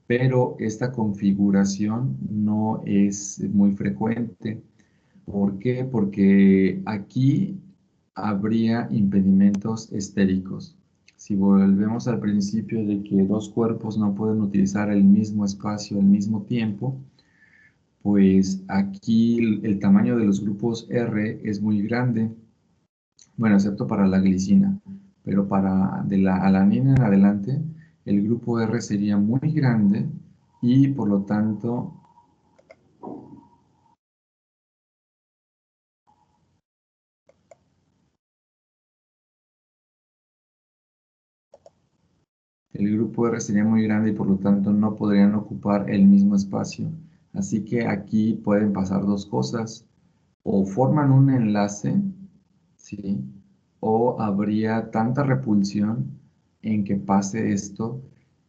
pero esta configuración no es muy frecuente. ¿Por qué? Porque aquí habría impedimentos estéricos. Si volvemos al principio de que dos cuerpos no pueden utilizar el mismo espacio al mismo tiempo, pues aquí el tamaño de los grupos R es muy grande, bueno, excepto para la glicina, pero para de la alanina en adelante, el grupo R sería muy grande y por lo tanto el grupo R sería muy grande y por lo tanto no podrían ocupar el mismo espacio. Así que aquí pueden pasar dos cosas. O forman un enlace, ¿sí? O habría tanta repulsión en que pase esto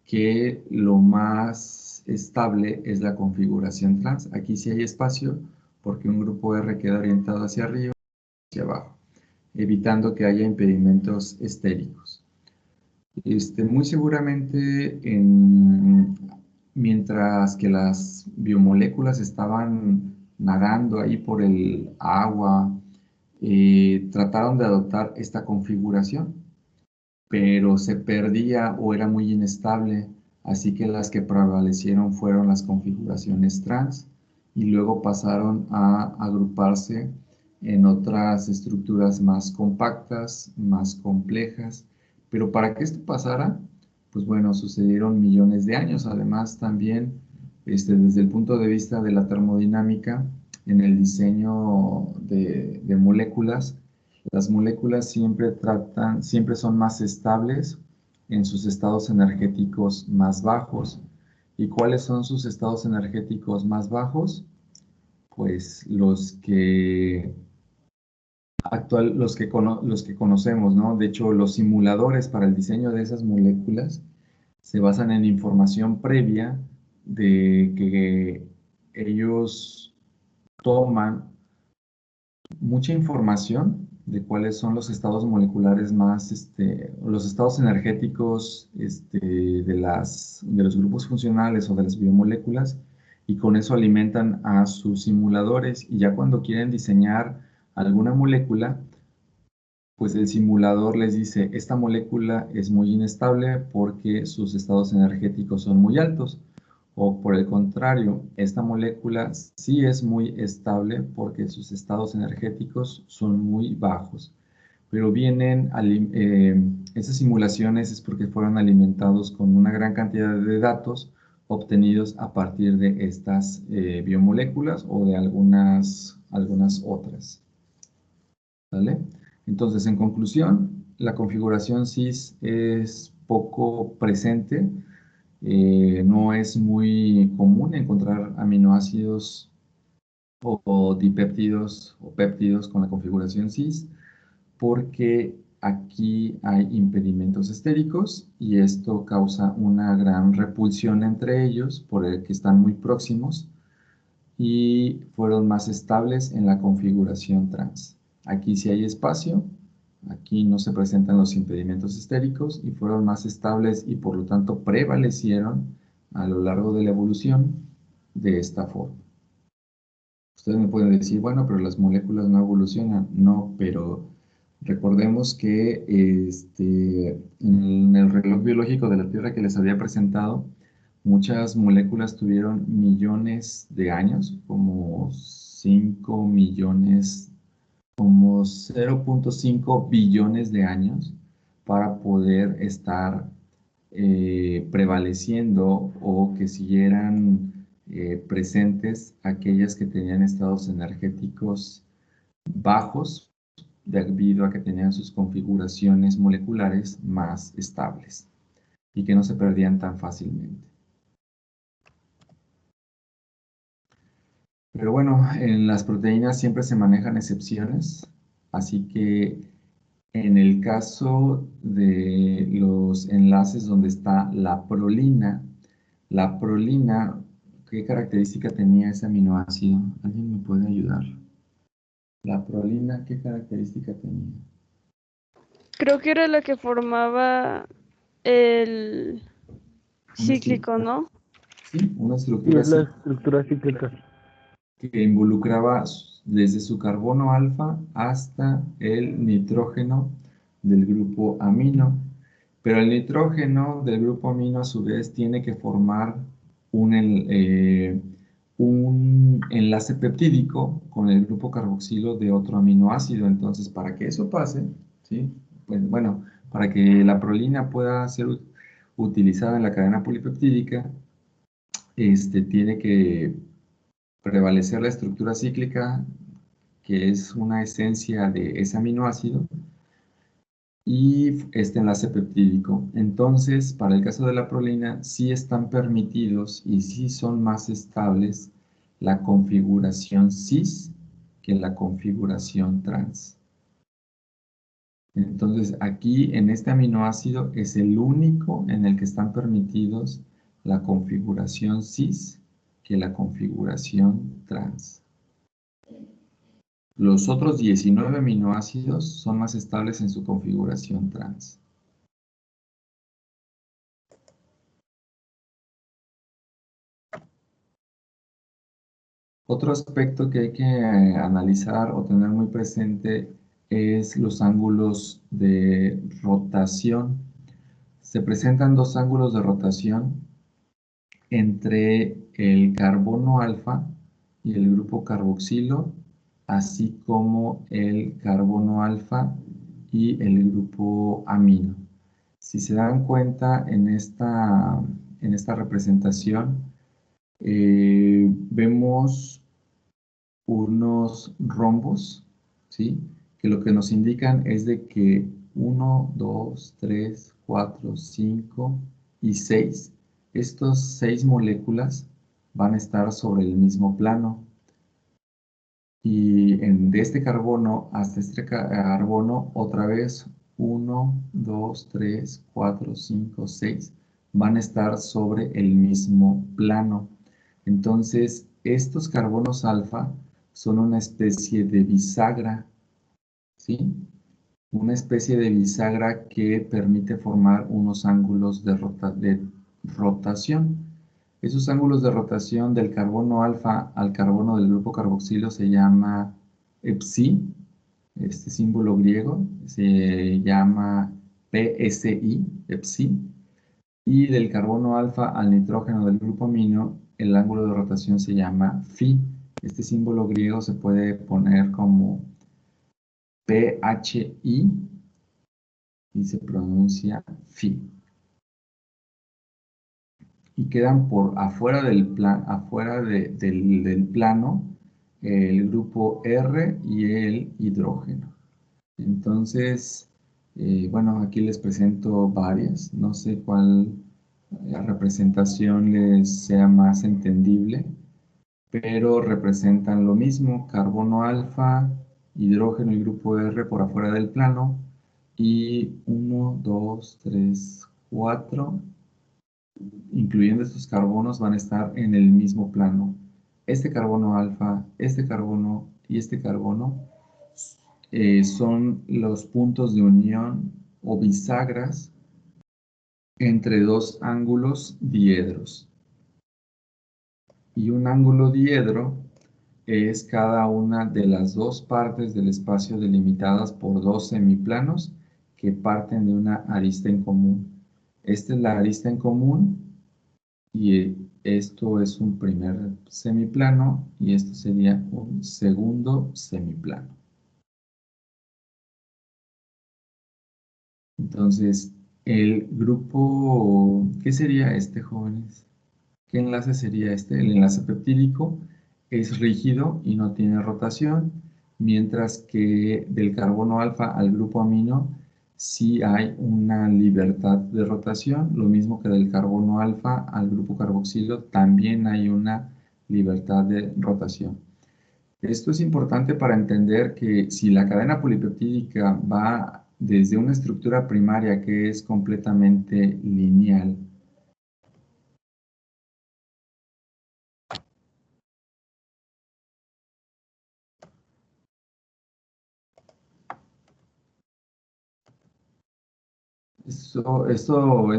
que lo más estable es la configuración trans. Aquí sí hay espacio porque un grupo R queda orientado hacia arriba y hacia abajo, evitando que haya impedimentos estéricos. Muy seguramente, mientras que las biomoléculas estaban nadando ahí por el agua, trataron de adoptar esta configuración, pero se perdía o era muy inestable, así que las que prevalecieron fueron las configuraciones trans y luego pasaron a agruparse en otras estructuras más compactas, más complejas. Pero para que esto pasara, pues bueno, sucedieron millones de años. Además, también desde el punto de vista de la termodinámica, en el diseño de moléculas, las moléculas siempre son más estables en sus estados energéticos más bajos. ¿Y cuáles son sus estados energéticos más bajos? Pues los que conocemos, ¿no? De hecho, los simuladores para el diseño de esas moléculas se basan en información previa de que ellos toman mucha información de cuáles son los estados moleculares más, los estados energéticos de los grupos funcionales o de las biomoléculas, y con eso alimentan a sus simuladores, y ya cuando quieren diseñar alguna molécula, pues el simulador les dice, esta molécula es muy inestable porque sus estados energéticos son muy altos. O por el contrario, esta molécula sí es muy estable porque sus estados energéticos son muy bajos. Pero esas simulaciones es porque fueron alimentados con una gran cantidad de datos obtenidos a partir de estas biomoléculas o de algunas otras. ¿Vale? Entonces, en conclusión, la configuración cis es poco presente. No es muy común encontrar aminoácidos o dipéptidos o péptidos con la configuración cis porque aquí hay impedimentos estéricos y esto causa una gran repulsión entre ellos por el que están muy próximos y fueron más estables en la configuración trans. Aquí sí hay espacio, aquí no se presentan los impedimentos estéricos y fueron más estables y por lo tanto prevalecieron a lo largo de la evolución de esta forma. Ustedes me pueden decir, bueno, pero las moléculas no evolucionan. No, pero recordemos que en el reloj biológico de la Tierra que les había presentado, muchas moléculas tuvieron millones de años, como 5 millones, como 0.5 billones de años para poder estar prevaleciendo o que siguieran presentes aquellas que tenían estados energéticos bajos debido a que tenían sus configuraciones moleculares más estables y que no se perdían tan fácilmente. Pero bueno, en las proteínas siempre se manejan excepciones, así que en el caso de los enlaces donde está la prolina, ¿qué característica tenía ese aminoácido? ¿Alguien me puede ayudar? La prolina, ¿qué característica tenía? Creo que era la que formaba el cíclico, ¿no? Sí, una Sí, estructura es la cíclica estructura cíclica. que involucraba desde su carbono alfa hasta el nitrógeno del grupo amino. Pero el nitrógeno del grupo amino a su vez tiene que formar un enlace peptídico con el grupo carboxilo de otro aminoácido. Entonces, para que eso pase, ¿sí? Pues, bueno, para que la prolina pueda ser utilizada en la cadena polipeptídica, tiene que prevalecer la estructura cíclica, que es una esencia de ese aminoácido, y este enlace peptídico. Entonces, para el caso de la prolina, sí están permitidos y sí son más estables la configuración cis que la configuración trans. Entonces, aquí en este aminoácido es el único en el que están permitidos la configuración cis que la configuración trans. Los otros 19 aminoácidos son más estables en su configuración trans. Otro aspecto que hay que analizar o tener muy presente es los ángulos de rotación. Se presentan dos ángulos de rotación entre el carbono alfa y el grupo carboxilo, así como el carbono alfa y el grupo amino. Si se dan cuenta en esta representación, vemos unos rombos, ¿sí? Que lo que nos indican es de que 1, 2, 3, 4, 5 y 6, estos 6 moléculas van a estar sobre el mismo plano. Y de este carbono hasta este carbono, otra vez 1, 2, 3, 4, 5, 6 van a estar sobre el mismo plano. Entonces, estos carbonos alfa son una especie de bisagra, ¿sí? Una especie de bisagra que permite formar unos ángulos de rotación. Esos ángulos de rotación del carbono alfa al carbono del grupo carboxilo se llama psi, este símbolo griego se llama PSI, psi, y del carbono alfa al nitrógeno del grupo amino, el ángulo de rotación se llama phi. Este símbolo griego se puede poner como PHI y se pronuncia phi. Y quedan por afuera del plano el grupo R y el hidrógeno. Entonces, bueno, aquí les presento varias. No sé cuál representación les sea más entendible, pero representan lo mismo: carbono alfa, hidrógeno y grupo R por afuera del plano, y 1, 2, 3, 4, incluyendo estos carbonos, van a estar en el mismo plano. Este carbono alfa, este carbono y este carbono son los puntos de unión o bisagras entre dos ángulos diedros. Y un ángulo diedro es cada una de las dos partes del espacio delimitadas por dos semiplanos que parten de una arista en común. Esta es la arista en común y esto es un primer semiplano y esto sería un segundo semiplano. Entonces, el grupo, ¿qué sería este, jóvenes? ¿Qué enlace sería este? El enlace peptídico es rígido y no tiene rotación, mientras que del carbono alfa al grupo amino sí hay una libertad de rotación, lo mismo que del carbono alfa al grupo carboxilo también hay una libertad de rotación. Esto es importante para entender que si la cadena polipeptídica va desde una estructura primaria que es completamente lineal, Esto es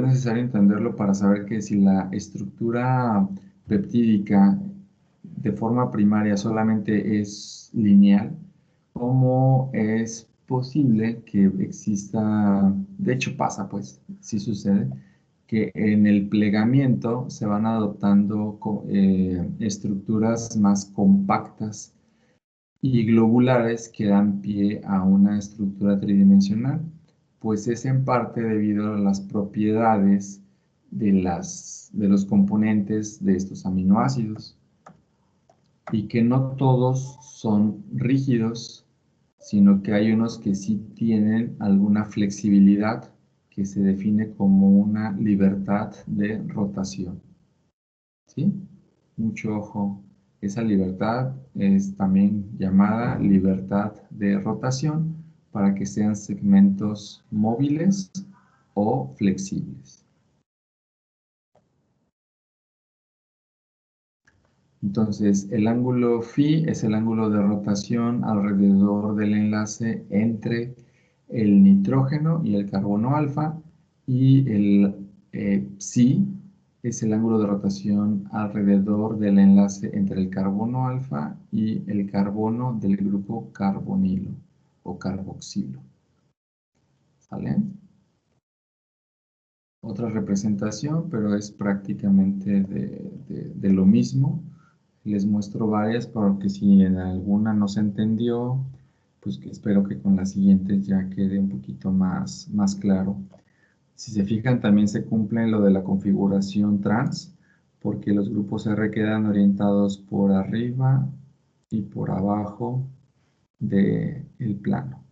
necesario entenderlo para saber que si la estructura peptídica de forma primaria solamente es lineal, ¿cómo es posible que exista, de hecho pasa pues, sí sucede, que en el plegamiento se van adoptando estructuras más compactas y globulares que dan pie a una estructura tridimensional? Pues es en parte debido a las propiedades de los componentes de estos aminoácidos y que no todos son rígidos, sino que hay unos que sí tienen alguna flexibilidad que se define como una libertad de rotación. ¿Sí? Mucho ojo. Esa libertad es también llamada libertad de rotación para que sean segmentos móviles o flexibles. Entonces, el ángulo phi es el ángulo de rotación alrededor del enlace entre el nitrógeno y el carbono alfa, y el psi es el ángulo de rotación alrededor del enlace entre el carbono alfa y el carbono del grupo carbonilo o carboxilo. ¿Sale? Otra representación, pero es prácticamente de lo mismo. Les muestro varias porque si en alguna no se entendió, pues que espero que con las siguientes ya quede un poquito más claro. Si se fijan, también se cumple lo de la configuración trans, porque los grupos R quedan orientados por arriba y por abajo del plano.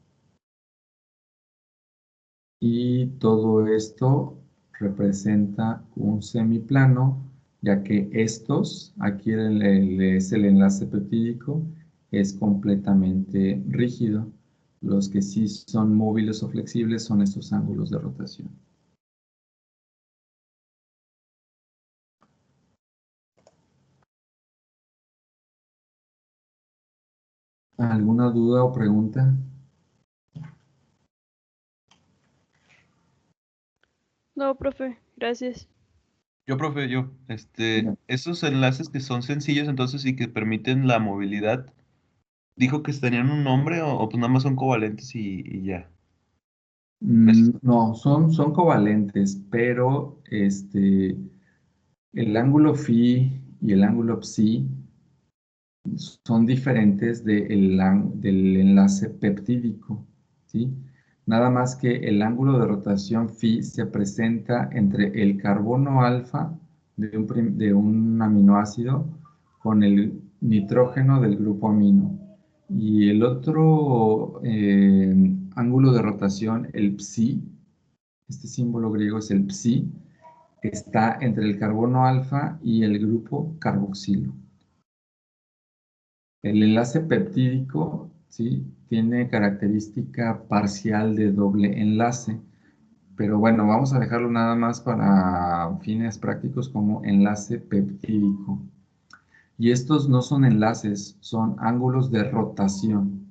Y todo esto representa un semiplano, ya que estos, aquí es el enlace peptídico, es completamente rígido. Los que sí son móviles o flexibles son estos ángulos de rotación. ¿Alguna duda o pregunta? No, profe, gracias. Profe, Mira, esos enlaces que son sencillos entonces y que permiten la movilidad, ¿dijo que tenían un nombre o pues nada más son covalentes y ya? Gracias. No, son covalentes, pero el ángulo phi y el ángulo psi son diferentes del enlace peptídico, ¿sí? Nada más que el ángulo de rotación phi se presenta entre el carbono alfa de un aminoácido con el nitrógeno del grupo amino. Y el otro ángulo de rotación, el psi, este símbolo griego es el psi, está entre el carbono alfa y el grupo carboxilo. El enlace peptídico, ¿sí?, tiene característica parcial de doble enlace, pero bueno, vamos a dejarlo nada más para fines prácticos como enlace peptídico. Y estos no son enlaces, son ángulos de rotación.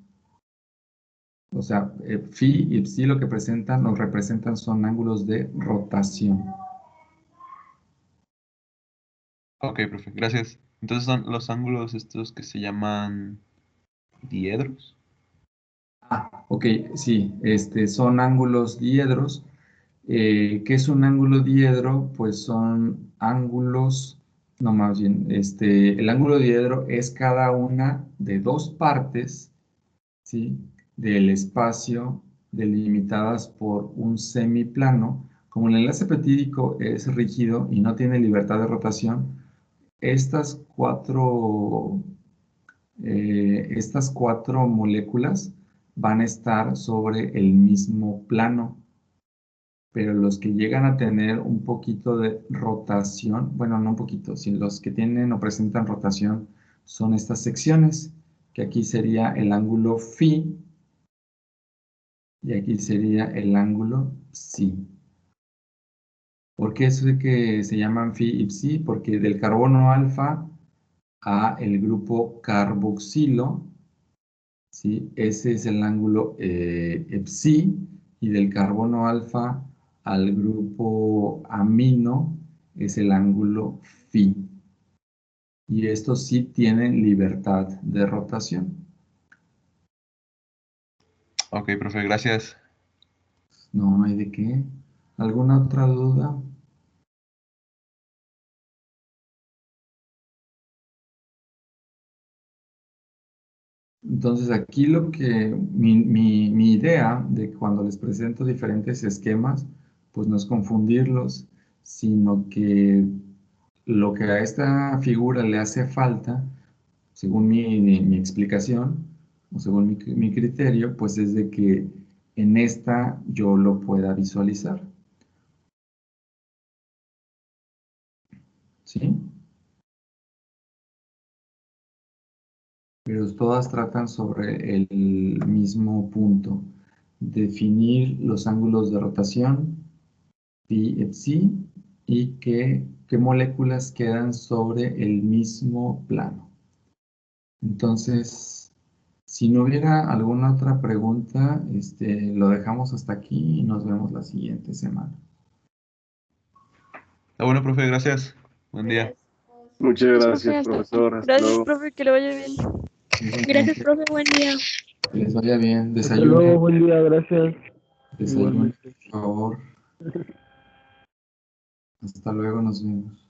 O sea, phi y psi lo que presentan o representan son ángulos de rotación. Ok, profe, gracias. Entonces son los ángulos estos que se llaman diedros. Ok, sí, son ángulos diedros. ¿Qué es un ángulo diedro? Pues son ángulos, no más bien, el ángulo diedro es cada una de dos partes, ¿sí?, del espacio delimitadas por un semiplano. Como el enlace peptídico es rígido y no tiene libertad de rotación, estas cuatro moléculas van a estar sobre el mismo plano, pero los que llegan a tener un poquito de rotación, bueno, no un poquito, sino los que tienen o presentan rotación son estas secciones, que aquí sería el ángulo phi y aquí sería el ángulo psi. ¿Por qué es que se llaman phi y psi? Porque del carbono alfa a el grupo carboxilo, ¿sí?, ese es el ángulo psi, y del carbono alfa al grupo amino es el ángulo phi. Y estos sí tienen libertad de rotación. Ok, profe, gracias. No hay de qué. ¿Alguna otra duda? Entonces aquí mi idea de cuando les presento diferentes esquemas, pues no es confundirlos, sino que lo que a esta figura le hace falta, según mi explicación, o según mi criterio, pues es de que en esta yo lo pueda visualizar. ¿Sí? Pero todas tratan sobre el mismo punto. Definir los ángulos de rotación, phi et psi, y qué moléculas quedan sobre el mismo plano. Entonces, si no hubiera alguna otra pregunta, lo dejamos hasta aquí y nos vemos la siguiente semana. Está bueno, profe, gracias. Buen día. Muchas Gracias, gracias, profe, hasta- profesor. Hasta Gracias, luego. profe, que le vaya bien. Gracias, profe, buen día. Que les vaya bien. Hasta luego, Desayunen. buen día, gracias. Desayunen, Igualmente. por favor. Hasta luego, nos vemos.